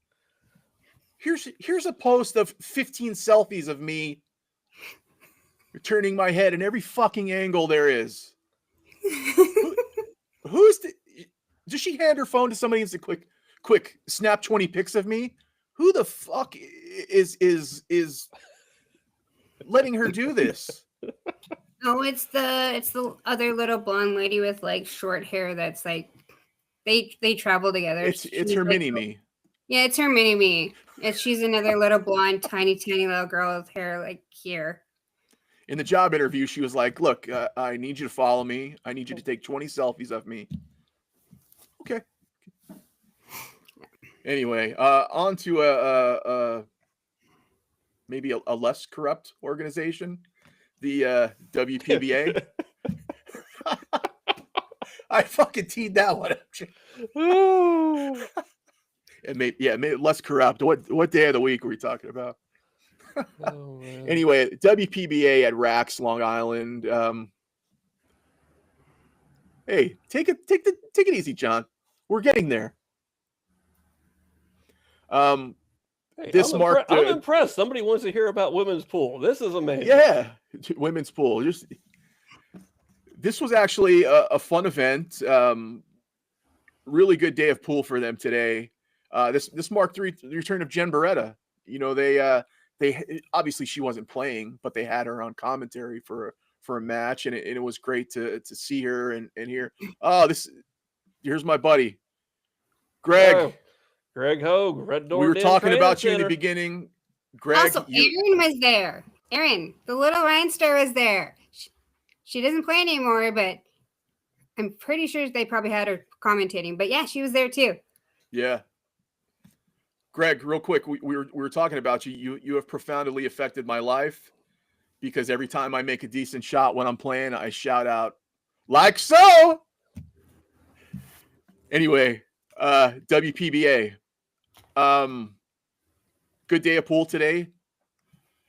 Here's a post of 15 selfies of me turning my head in every fucking angle there is. Does she hand her phone to somebody and say, quick, snap 20 pics of me? Who the fuck is letting her do this?
Oh, it's the other little blonde lady with like short hair that's like they travel together.
It's her mini me.
Yeah, it's her mini me. She's another little blonde, tiny little girl with hair like here.
In the job interview, she was like, "Look, I need you to follow me. I need you to take 20 selfies of me." Okay. Anyway, on to maybe a less corrupt organization, the WPBA. I fucking teed that one up. And maybe less corrupt. What day of the week are we talking about?
Oh,
anyway, WPBA at Raxx, Long Island. Hey, take it easy, John. We're getting there.
Hey,
This marked.
I'm impressed. Somebody wants to hear about women's pool. This is amazing.
Yeah, women's pool. This was actually a fun event. Really good day of pool for them today. This marked the return of Jen Beretta. You know, they obviously she wasn't playing, but they had her on commentary for a match, and it was great to see her and hear. Oh, here's my buddy, Greg.
Oh, Greg Hogue, Red Door.
We were talking
Training
about you in
Center.
the beginning. Greg,
also, Erin was there. Erin, the little Rhinester, was there. She doesn't play anymore, but I'm pretty sure they probably had her commentating. But yeah, she was there too.
Yeah. Greg, real quick, we were talking about you. You have profoundly affected my life because every time I make a decent shot when I'm playing, I shout out, like so. Anyway, WPBA. Good day of pool today.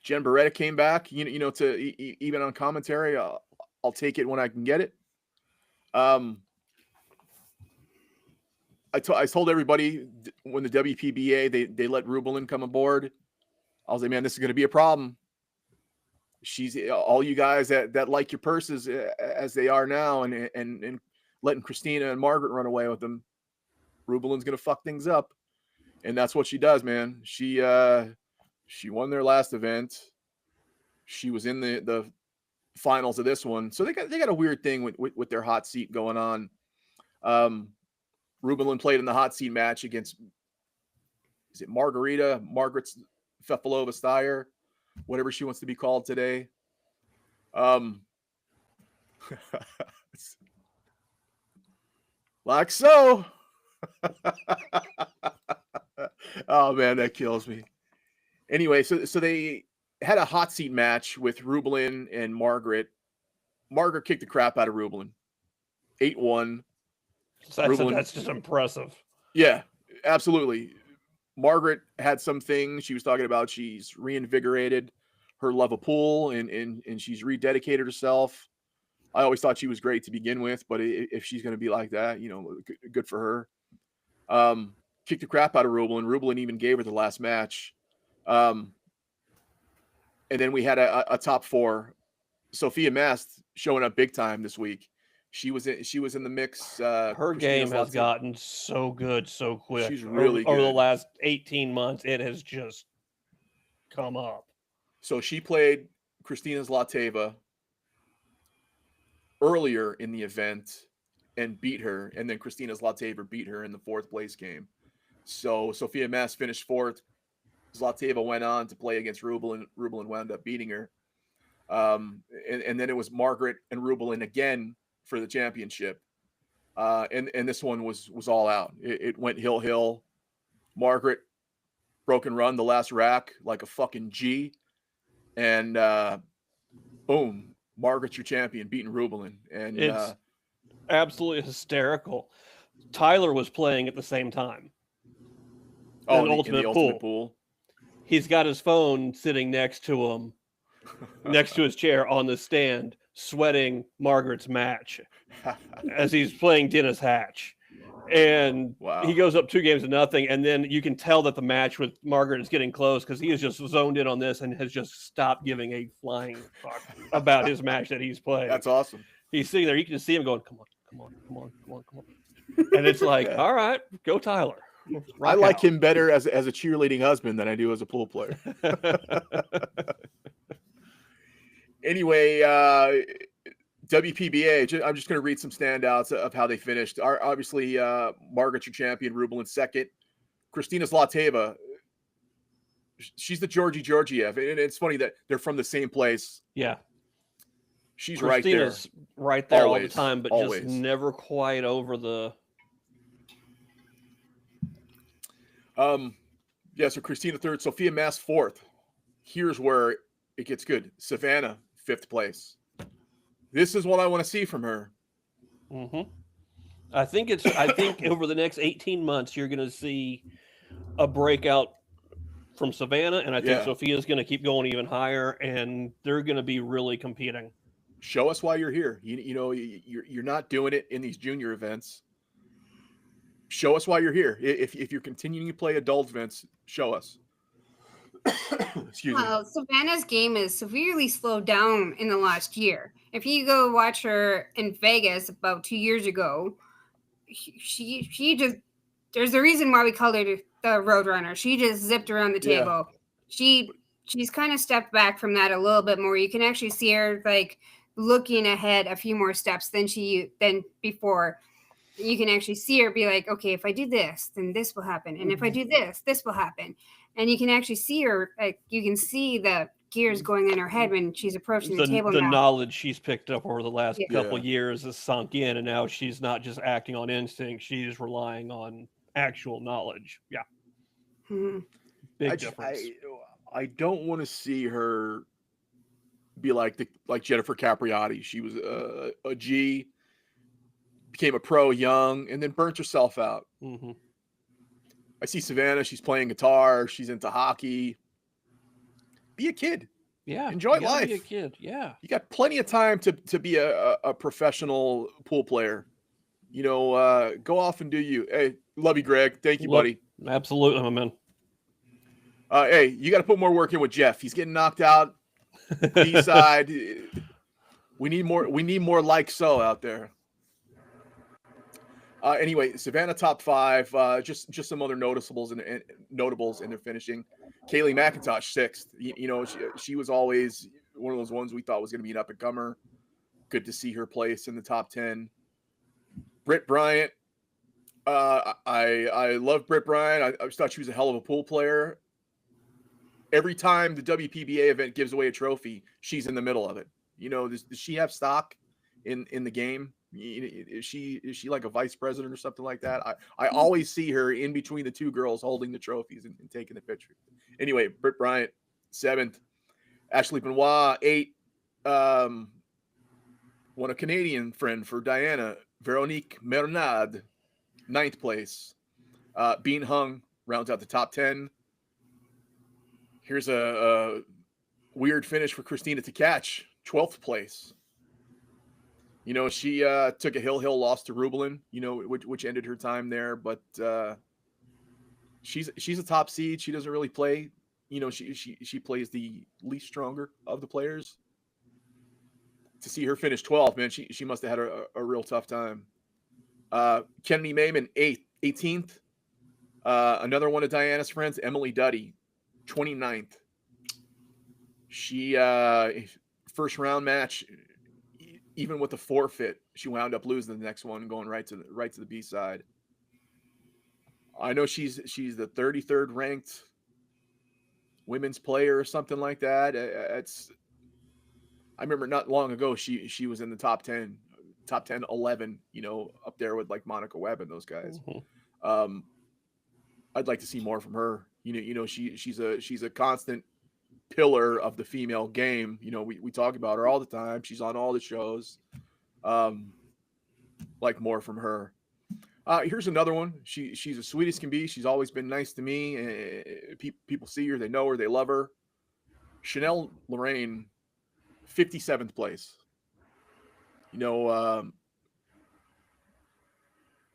Jen Beretta came back, you know, to even on commentary. I'll take it when I can get it. I told everybody when the WPBA they let Rubelin come aboard. I was like, man, this is going to be a problem. She's all you guys that like your purses as they are now, and letting Christina and Margaret run away with them. Rubelin's going to fuck things up, and that's what she does, man. She won their last event. She was in the finals of this one, so they got a weird thing with their hot seat going on. Rubelin played in the hot seat match against, is it Margaret Fefalova Steyer, whatever she wants to be called today. Like so. Oh man, that kills me. Anyway, so they had a hot seat match with Rubelin and Margaret. Margaret kicked the crap out of Rubelin. 8-1.
That's just impressive.
Yeah, absolutely. Margaret had some things she was talking about. She's reinvigorated her love of pool and she's rededicated herself. I always thought she was great to begin with, but if she's going to be like that, you know, good for her. Kicked the crap out of Rubelin. Rubelin even gave her the last match. And then we had a top four. Sophia Mast showing up big time this week. She was in the mix.
Her game has gotten so good so quick.
She's really good.
Over the last 18 months, it has just come up.
So she played Kristina Zlateva earlier in the event and beat her, and then Kristina Zlateva beat her in the fourth place game. So Sophia Mast finished fourth. Zlateva went on to play against Rubelin. Rubelin wound up beating her. And then it was Margaret and Rubelin again for the championship. And this one was all out. It went hill. Margaret broken run the last rack like a fucking G. And boom, Margaret's your champion, beating Rubelin. And
it's absolutely hysterical. Tyler was playing at the same time.
Oh, in the ultimate pool.
He's got his phone sitting next to him, next to his chair on the stand, sweating Margaret's match as he's playing Dennis Hatch. And He goes up 2-0, and then you can tell that the match with Margaret is getting close because he is just zoned in on this and has just stopped giving a flying fuck about his match that he's playing.
That's awesome.
He's sitting there. You can just see him going, come on. And it's like, all right, go Tyler.
I like him better as a cheerleading husband than I do as a pool player. Anyway, WPBA, I'm just going to read some standouts of how they finished. Obviously, Margaret's your champion, Rubelin second. Kristina Zlateva, she's the Georgiev. And it's funny that they're from the same place.
Yeah.
She's
Christina's right there
always,
all the time, but
always.
just never quite over the...
So Christina third, Sophia Mast fourth. Here's where it gets good. Savannah, fifth place. This is what I want to see from her.
Mm-hmm. I think over the next 18 months, you're going to see a breakout from Savannah, and I think
Yeah.
Sophia's going to keep going even higher, and they're going to be really competing.
Show us why you're here. You know, you're not doing it in these junior events. Show us why you're here. If you're continuing to play adult events, show us. Excuse me.
Well, Savannah's game is severely slowed down in the last year. If you go watch her in Vegas about 2 years ago, she just, there's a reason why we called her the Roadrunner. She just zipped around the table. She's kind of stepped back from that a little bit more. You can actually see her like looking ahead a few more steps than before. You can actually see her be like, okay, if I do this, then this will happen, and if I do this will happen. And you can actually see her, like you can see the gears going in her head when she's approaching the table.
The
now.
knowledge she's picked up over the last couple
Yeah.
years has sunk in, and now she's not just acting on instinct; she's relying on actual knowledge. Yeah, big difference.
I don't want to see her be like Jennifer Capriati. She was a G, became a pro young, and then burnt herself out.
Mm-hmm.
I see Savannah. She's playing guitar. She's into hockey. Be a kid.
Yeah,
Enjoy
you gotta
life.
Be a kid. Yeah,
You got plenty of time to be a professional pool player. You know, go off and do you. Hey, love you, Greg. Thank you, buddy.
Absolutely, my man.
Hey, you got to put more work in with Jeff. He's getting knocked out. B-side. We need more. We need more like so out there. Anyway, Savannah top 5. Just some other notables in their finishing. Kaylee McIntosh 6th. You know, she was always one of those ones we thought was going to be an up and comer. Good to see her place in the top 10. Britt Bryant. I love Britt Bryant. I thought she was a hell of a pool player. Every time the WPBA event gives away a trophy, she's in the middle of it. You know, does she have stock in the game? Is she like a vice president or something like that? I always see her in between the two girls holding the trophies and taking the picture. Anyway, Britt Bryant 7th, Ashley Benoit 8th, one a Canadian friend for Diana, Veronique Mernad 9th place. Bean Hung rounds out the top 10. Here's a weird finish for Christina Tkach, 12th place. You know, she took a hill loss to Rublin, you know, which ended her time there. But she's a top seed. She doesn't really play. You know, she plays the least stronger of the players. To see her finish 12th, man, she must have had a real tough time. Kennedy Mayman 18th. Another one of Diana's friends, Emily Duddy, 29th. She first round match. Even with the forfeit, she wound up losing the next one, going right to the B side. I know she's the 33rd ranked women's player or something like that. I remember not long ago she was in the top 10, 11. You know, up there with like Monica Webb and those guys. Mm-hmm. I'd like to see more from her. You know, she's a constant pillar of the female game. You know, we talk about her all the time. She's on all the shows. Like more from her. Here's another one. She's as sweet as can be. She's always been nice to me. People see her, they know her, they love her. Chanel Lorraine, 57th place. You know,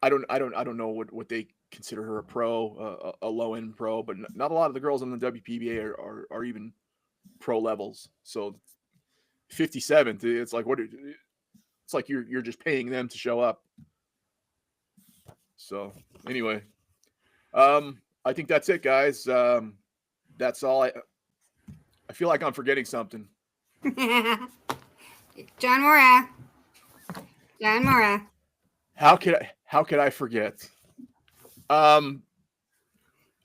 I don't know what they consider her a pro, a low end pro, but not a lot of the girls on the WPBA are even pro levels. So 57th, it's like it's like you're just paying them to show up. So anyway, I think that's it, guys. That's all. I feel like I'm forgetting something.
John Morra.
How could I forget? I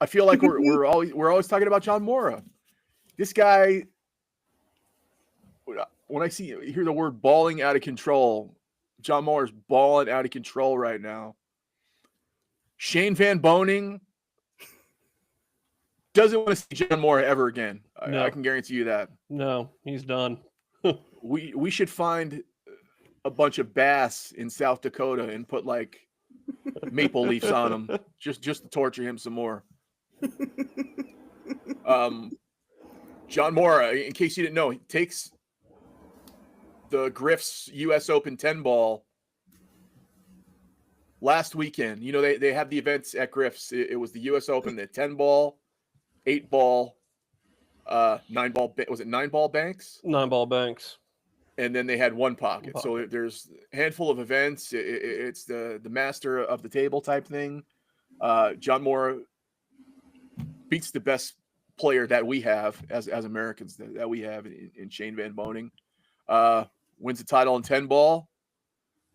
feel like we're always talking about John Morra. This guy, when I hear the word balling out of control, John Morra's balling out of control right now. Shane Van Boning doesn't want to see John Morra ever again. No. I can guarantee you that.
No, he's done.
We should find a bunch of bass in South Dakota and put like maple leaves on them just to torture him some more. John Morra, in case you didn't know, he takes the Griff's U.S. Open 10 ball last weekend. You know, they have the events at Griff's. It was the U.S. Open, the 10 ball, 8 ball, 9 ball. Was it 9 ball banks?
9 ball banks.
And then they had one pocket. So there's a handful of events. It's the master of the table type thing. John Morra beats the best player that we have as Americans that we have in Shane Van Boening. Wins the title in 10 ball.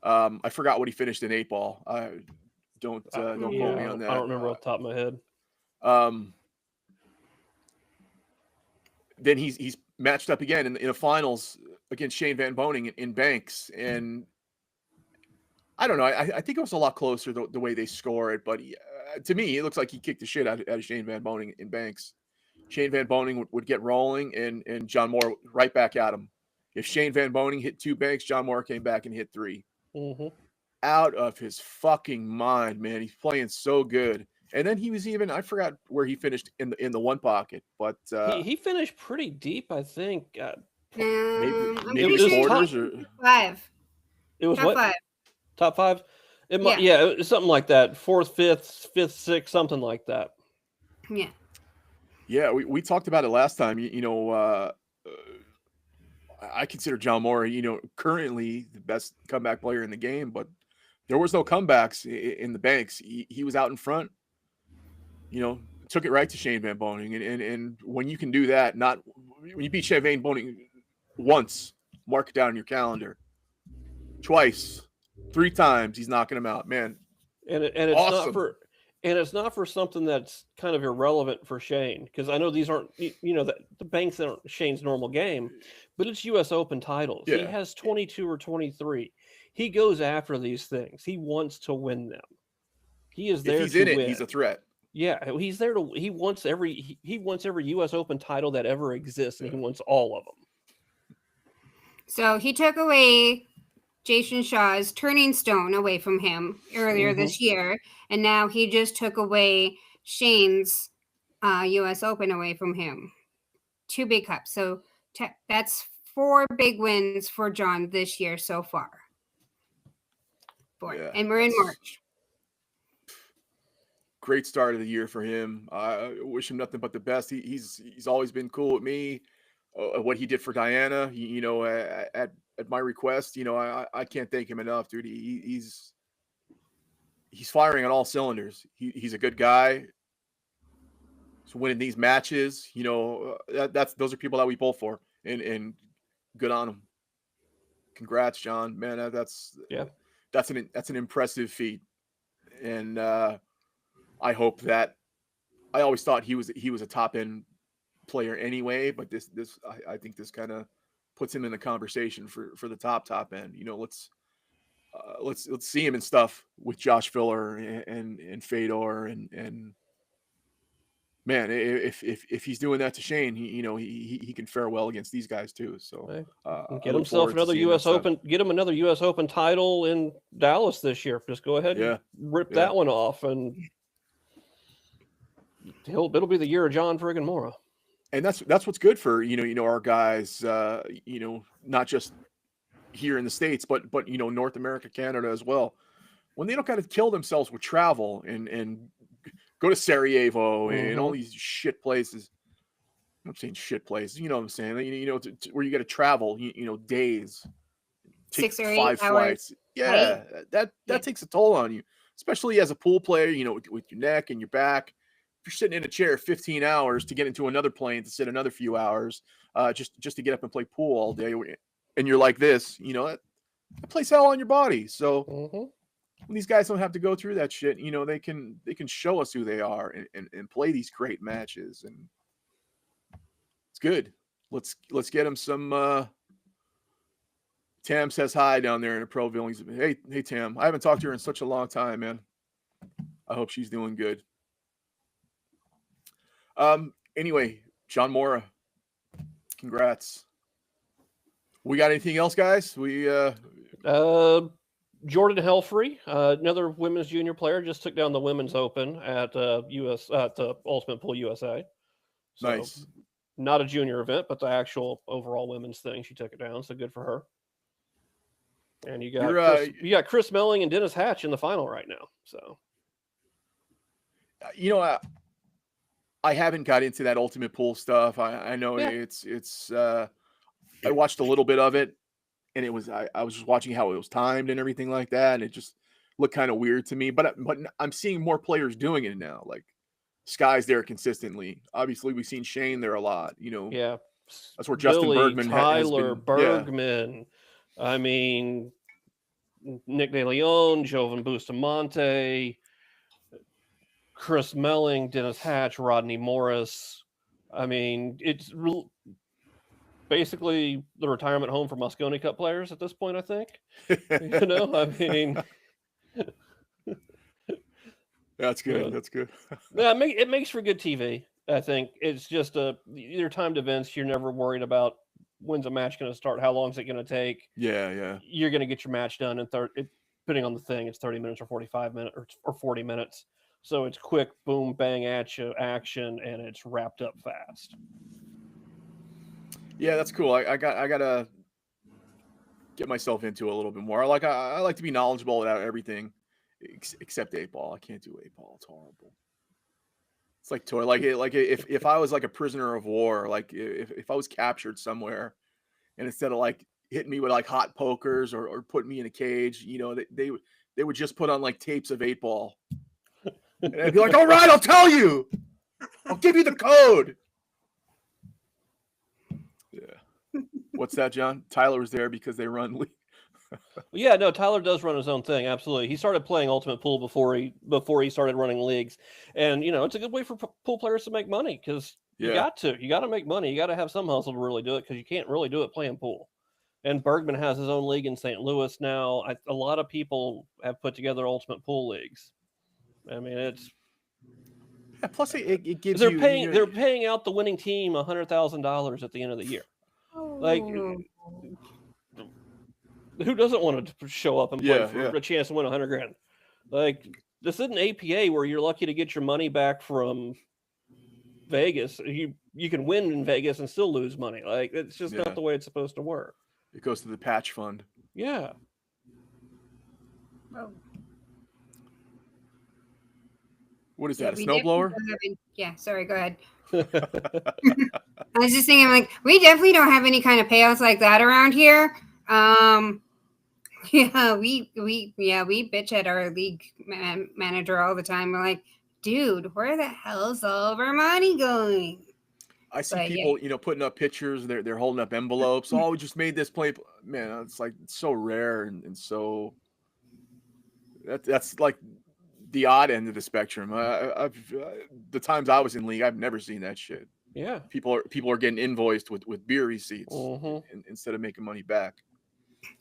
I forgot what he finished in 8 ball. Don't quote me on that.
I don't remember off the top of my head.
Then he's matched up again in the finals against Shane Van Boening in Banks, and I don't know. I think it was a lot closer the way they score it, but to me, it looks like he kicked the shit out of Shane Van Boening in Banks. Shane Van Boening would get rolling, and John Morra right back at him. If Shane Van Boening hit 2 banks, John Morra came back and hit 3.
Mm-hmm.
Out of his fucking mind, man. He's playing so good. And then he was even, I forgot where he finished in the one pocket, but
he finished pretty deep, I think.
Maybe quarters or
5.
It was
top
what?
5.
Top 5? It might, yeah, it was something like that. 4th, 5th, 6th, something like that.
Yeah.
Yeah, we talked about it last time. I consider John Morra, currently the best comeback player in the game, but there was no comebacks in the banks. He was out in front, took it right to Shane Van Boening. And when you can do that, when you beat Shane Van Boening once, mark it down in your calendar. Twice, 3 times, he's knocking him out, man.
And it's
awesome.
it's not for something that's kind of irrelevant for Shane, because I know these aren't, the banks aren't Shane's normal game, but it's U.S. Open titles. Yeah. He has 22 or 23. He goes after these things. He wants to win them. He is there. If
he's in it, he's a threat.
Yeah, he's there to. He wants every U.S. Open title that ever exists, and he wants all of them.
So he took away Jason Shaw's turning stone away from him earlier this year, and now he just took away Shane's U.S. Open away from him. 2 big cups. So that's 4 big wins for John this year so far. 4. Yeah, and we're in March.
Great start of the year for him. I wish him nothing but the best. He's always been cool with me. What he did for Diana, at my request, I can't thank him enough, dude. He's firing on all cylinders. He's a good guy. So winning these matches, those are people that we pull for, and good on him. Congrats, John. Man, that's an impressive feat, and I hope that. I always thought he was a top end player anyway, but this I think this kind of puts him in the conversation for the top end. Let's see him and stuff with Josh Filler and Fedor and man, if he's doing that to Shane, he can fare well against these guys too. So
get himself another U.S. Open. Get him another U.S. Open title in Dallas this year. Just go ahead and rip that one off, and it'll be the year of John friggin' Morra.
And that's what's good for our guys. Not just here in the States, but North America, Canada as well. When they don't got to kill themselves with travel and go to Sarajevo and all these shit places. I'm saying shit places. You know what I'm saying? Where you got to travel. Days.
6 or 8
5 flights. Yeah, right? That takes a toll on you, especially as a pool player. With your neck and your back. If you're sitting in a chair 15 hours to get into another plane to sit another few hours, just to get up and play pool all day, and you're like this, that plays hell on your body. So. When these guys don't have to go through that shit, they can show us who they are and play these great matches, and it's good. Let's get them some. Tam says hi down there in the Proville. Hey Tam, I haven't talked to her in such a long time, man. I hope she's doing good. Anyway, John Morra, congrats. We got anything else, guys?
Jordan Helfrey, another women's junior player, just took down the women's open at the Ultimate Pool USA. So,
Nice.
Not a junior event, but the actual overall women's thing. She took it down, so good for her. And you got Chris Melling and Dennis Hatch in the final right now. So,
I haven't got into that Ultimate Pool stuff. I know it's. I watched a little bit of it, and it was I was just watching how it was timed and everything like that, and it just looked kind of weird to me. But I'm seeing more players doing it now. Like Sky's there consistently. Obviously, we've seen Shane there a lot.
Yeah,
that's where Justin Bergman
Tyler
has been,
Bergman. Yeah. I mean, Nick De Leon, Jovan Bustamante, Chris Melling, Dennis Hatch, Rodney Morris. I mean, it's basically the retirement home for Mosconi Cup players at this point, I think. I mean...
That's good. That's good.
Yeah, it makes for good TV. I think it's just either timed events. You're never worried about when's a match going to start, how long is it going to take.
Yeah.
You're going to get your match done in depending on the thing. It's 30 minutes or 45 minutes or 40 minutes. So it's quick, boom, bang at you, action, and it's wrapped up fast.
Yeah, that's cool. I gotta get myself into it a little bit more. I like to be knowledgeable about everything. Except 8-ball. I can't do 8-ball. It's horrible. It's like toy. Like if I was like a prisoner of war, like if I was captured somewhere, and instead of like hitting me with like hot pokers or putting me in a cage, they would just put on like tapes of 8-ball, and I'd be like, all right, I'll tell you, I'll give you the code. Yeah. What's that, John? Tyler was there because they run league.
Yeah, no, Tyler does run his own thing. Absolutely. He started playing Ultimate Pool before he started running leagues. And, it's a good way for pool players to make money because you got to make money. You got to have some hustle to really do it because you can't really do it playing pool. And Bergman has his own league in St. Louis now. A lot of people have put together Ultimate Pool leagues. I mean, it's...
Yeah, plus it gives
they're paying out the winning team $100,000 at the end of the year. Like... Who doesn't want to show up and play for a chance to win $100,000? Like, this isn't APA where you're lucky to get your money back from Vegas. You can win in Vegas and still lose money. Like, it's just not the way it's supposed to work.
It goes to the patch fund.
Yeah.
Oh.
What is that? A snowblower?
Yeah. Sorry. Go ahead. I was just thinking, like, we definitely don't have any kind of payouts like that around here. Yeah, we bitch at our league manager all the time. We're like, dude, where the hell's all of our money going?
I see people, putting up pictures. They're holding up envelopes. Oh, we just made this play. Man, it's like so rare and so that's like the odd end of the spectrum. The times I was in league, I've never seen that shit.
Yeah,
people are getting invoiced with beer receipts instead of making money back.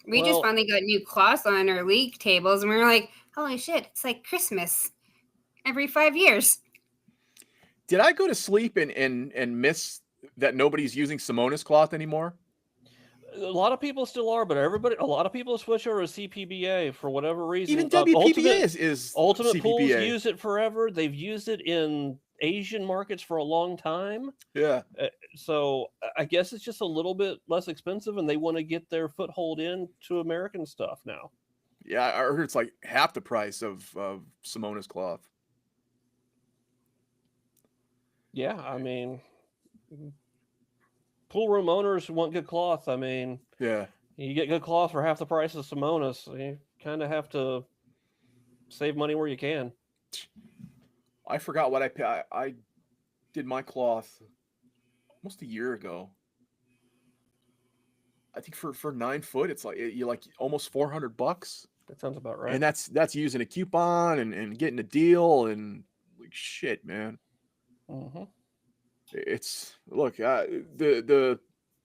We just finally got new cloths on our league tables, and we were like, holy shit, it's like Christmas every 5 years.
Did I go to sleep and miss that nobody's using Simonis cloth anymore?
A lot of people still are, but a lot of people switch over to CPBA for whatever reason.
Even WPBA is
Ultimate
CPBA.
Pools use it forever. They've used it in Asian markets for a long time.
Yeah.
So I guess it's just a little bit less expensive, and they want to get their foothold into American stuff now.
Yeah, I heard it's like half the price of Simonis cloth.
Yeah, I mean, pool room owners want good cloth. I mean,
yeah,
you get good cloth for half the price of Simonis. You kind of have to save money where you can.
I forgot what I did my cloth almost a year ago. I think for 9 foot, it's like you like almost $400.
That sounds about right.
And that's using a coupon and getting a deal and like shit, man.
Mm-hmm.
It's the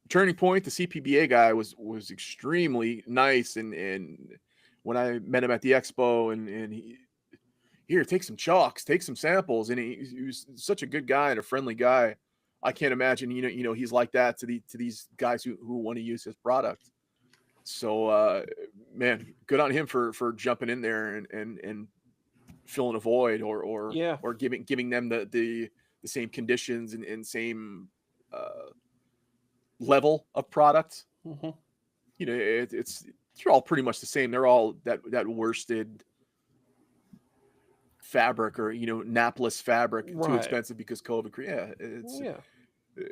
Turning Point, the CPBA guy was extremely nice, and when I met him at the expo and he, here, take some chalks, take some samples, and he was such a good guy and a friendly guy. I can't imagine he's like that to these guys who want to use his product. So, man, good on him for jumping in there and filling a void or giving them the same conditions and same level of product.
Mm-hmm.
You know, it's they're all pretty much the same. They're all that worsted fabric or napless fabric, too expensive because COVID. Yeah,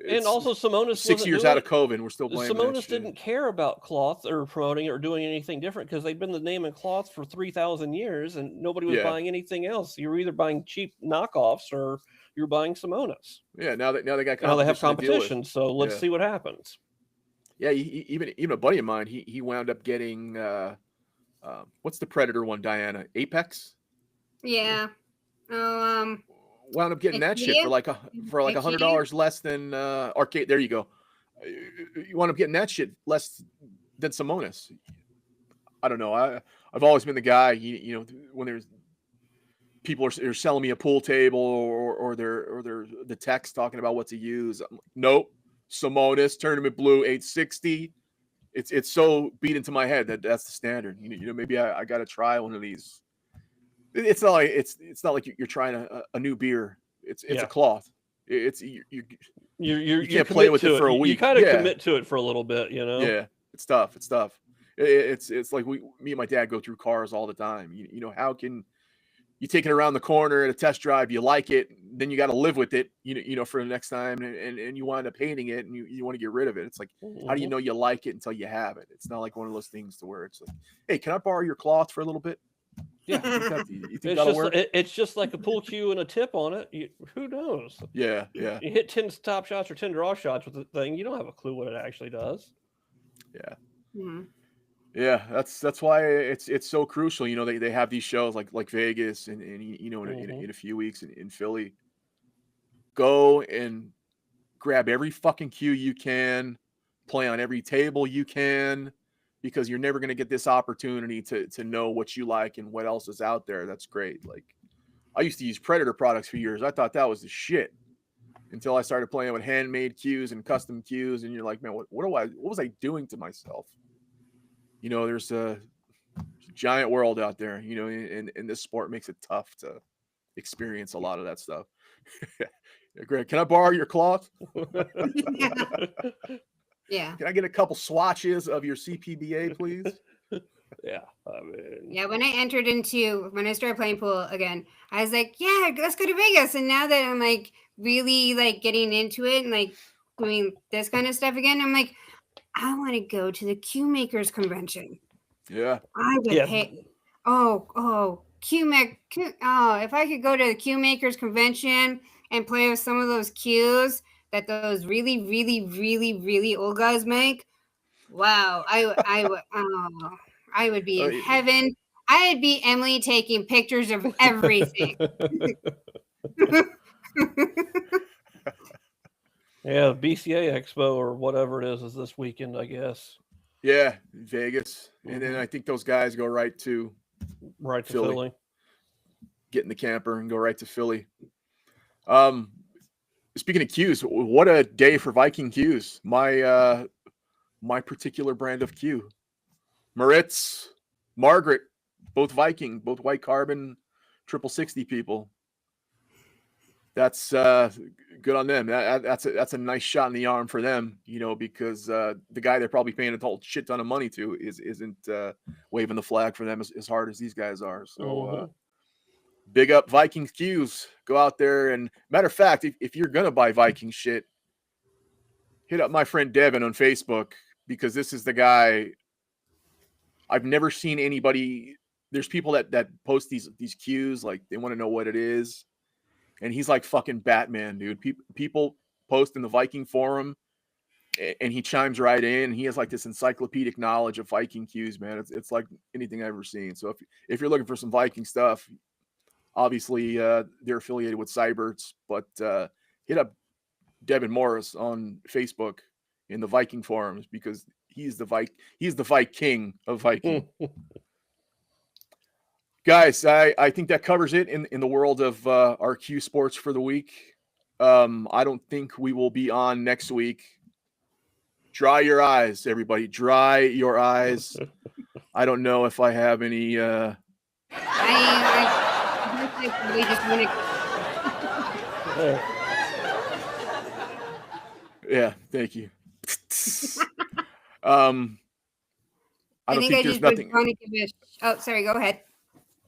and also Simonis
6 years out of COVID, we're still blaming that
Simonis
shit.
didn't care about cloth or promoting it or doing anything different because they've been the name in cloth for 3,000 years and nobody was buying anything else. You were either buying cheap knockoffs or you're buying Simonis.
Yeah, now they got
now they have competition, so let's see what happens.
Yeah, even a buddy of mine, he wound up getting what's the Predator one, Diana? Apex?
Yeah. Oh,
wound up getting that shit for like $100 less than Arcade. There you go. You wound up getting that shit less than Simonis. I don't know. I've always been the guy. When there's people are selling me a pool table or they're the text talking about what to use. I'm like, nope. Simonis Tournament Blue 860. It's so beat into my head that's the standard. Maybe I got to try one of these. It's not like you're trying a new beer. It's a cloth. It's you can't play with it for a week.
You kind of commit to it for a little bit,
Yeah, it's tough. It's like me and my dad go through cars all the time. How can you take it around the corner at a test drive? You like it, then you got to live with it. For the next time, and you wind up hating it, and you want to get rid of it. It's like, how do you know you like it until you have it? It's not like one of those things to where it's like, hey, can I borrow your cloth for a little bit? Yeah, you think that'll work?
It's just like a pool cue and a tip on it. Who knows?
Yeah.
You hit 10 stop shots or 10 draw shots with the thing. You don't have a clue what it actually does.
Yeah.
Mm-hmm.
Yeah, that's why it's so crucial. They have these shows like Vegas and in a few weeks in Philly. Go and grab every fucking cue you can, play on every table you can. Because you're never going to get this opportunity to know what you like and what else is out there. That's great. Like, I used to use Predator products for years. I thought that was the shit until I started playing with handmade cues and custom cues. And you're like, man, what was I doing to myself? There's a giant world out there, and this sport makes it tough to experience a lot of that stuff. Greg, can I borrow your cloth?
Yeah.
Can I get a couple swatches of your CPBA, please?
Yeah.
Yeah, when I started playing pool again, I was like, yeah, let's go to Vegas. And now that I'm like really like getting into it and like doing this kind of stuff again, I'm like, I want to go to the Cue Makers convention.
Yeah.
I would pay. If I could go to the Cue Makers convention and play with some of those cues that those really, really, really, really old guys make. Wow, I would be in heaven. I'd be Emily taking pictures of everything.
Yeah, BCA Expo or whatever it is this weekend, I guess.
Yeah, Vegas, and then I think those guys go right to
Philly.
Get in the camper and go right to Philly. Speaking of cues, what a day for Viking cues. My particular brand of cue. Moritz, Margaret, both Viking, both white carbon, 60 people. That's good on them. That's a nice shot in the arm for them, because the guy they're probably paying a whole shit ton of money to isn't waving the flag for them as hard as these guys are. So big up Vikings cues. Go out there and matter of fact, if you're gonna buy Viking shit, hit up my friend Devin on Facebook because this is the guy. I've never seen anybody. There's people that post these cues like they want to know what it is, and he's like fucking Batman, dude. People post in the Viking forum, and he chimes right in. He has like this encyclopedic knowledge of Viking cues, man. It's like anything I've ever seen. So if you're looking for some Viking stuff. Obviously, they're affiliated with Cyberts, but hit up Devin Morris on Facebook in the Viking forums because he's the Viking of Viking. Guys, I think that covers it in the world of our Q sports for the week. I don't think we will be on next week. Dry your eyes, everybody. Dry your eyes. I don't know if I have any.
I somebody just wanted.
Yeah, thank you. I don't think there's nothing.
Want to give it. Oh, sorry. Go ahead.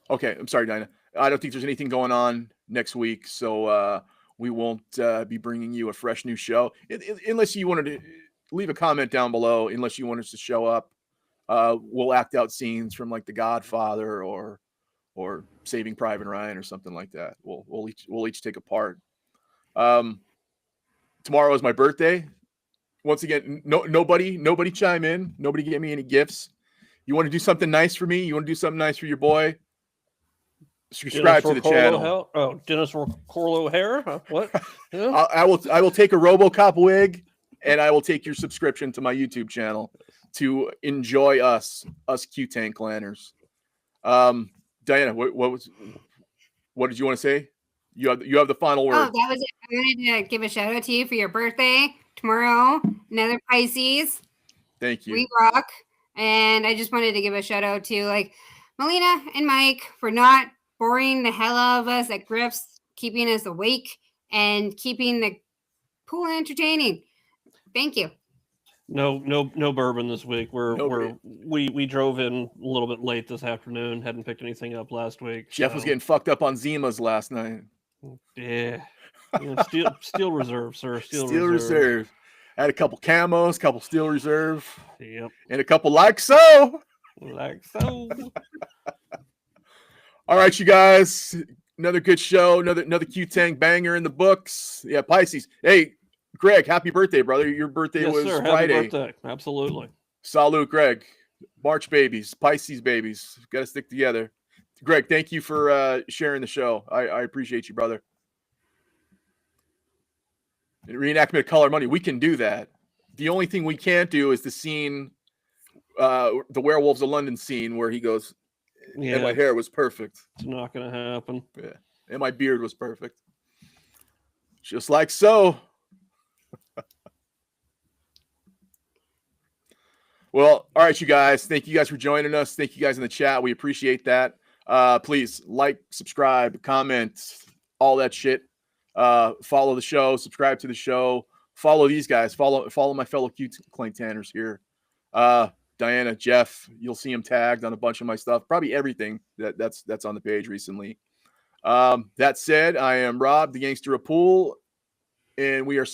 Okay, I'm sorry, Dinah. I don't think there's anything going on next week, so we won't be bringing you a fresh new show unless you wanted to leave a comment down below. Unless you want us to show up, we'll act out scenes from like The Godfather or Saving Private Ryan or something like that. We'll each take a part. Tomorrow is my birthday. Once again, nobody chime in. Nobody get me any gifts. You want to do something nice for me? You want to do something nice for your boy? Subscribe to the channel.
Dennis Corlo hair? Huh? What? Yeah.
I will take a RoboCop wig, and I will take your subscription to my YouTube channel to enjoy us Cue Tang Clanners. Diana, what did you want to say? You have the final word.
Oh, that was it. I wanted to give a shout out to you for your birthday tomorrow. Another Pisces.
Thank you.
We rock. And I just wanted to give a shout out to like Melina and Mike for not boring the hell out of us at Griff's, keeping us awake and keeping the pool entertaining. Thank you.
No bourbon this week. We drove in a little bit late this afternoon. Hadn't picked anything up last week.
Jeff was getting fucked up on Zimas last night.
Yeah. Steel Reserve, sir. Steel
Reserve. I had a couple camos, couple Steel Reserve.
Yep.
And a couple like so.
Like so.
All right, you guys. Another good show. Another Cue Tang banger in the books. Yeah, Pisces. Hey, Greg, happy birthday, brother. Your birthday was Friday.
Happy birthday. Absolutely.
Salute, Greg. March babies, Pisces babies. Got to stick together. Greg, thank you for sharing the show. I appreciate you, brother. Reenactment of Color Money. We can do that. The only thing we can't do is the scene, the Werewolves of London scene where he goes, yeah, and my hair was perfect.
It's not going to happen.
Yeah. And my beard was perfect. Just like so. Well, all right, you guys. Thank you guys for joining us. Thank you guys in the chat. We appreciate that. Please like, subscribe, comment, all that shit. Follow the show, subscribe to the show, follow these guys, follow my fellow Cue Tang Tanners here. Diana, Jeff, you'll see them tagged on a bunch of my stuff, probably everything that's on the page recently. That said, I am Rob, the Gangster of Pool, and we are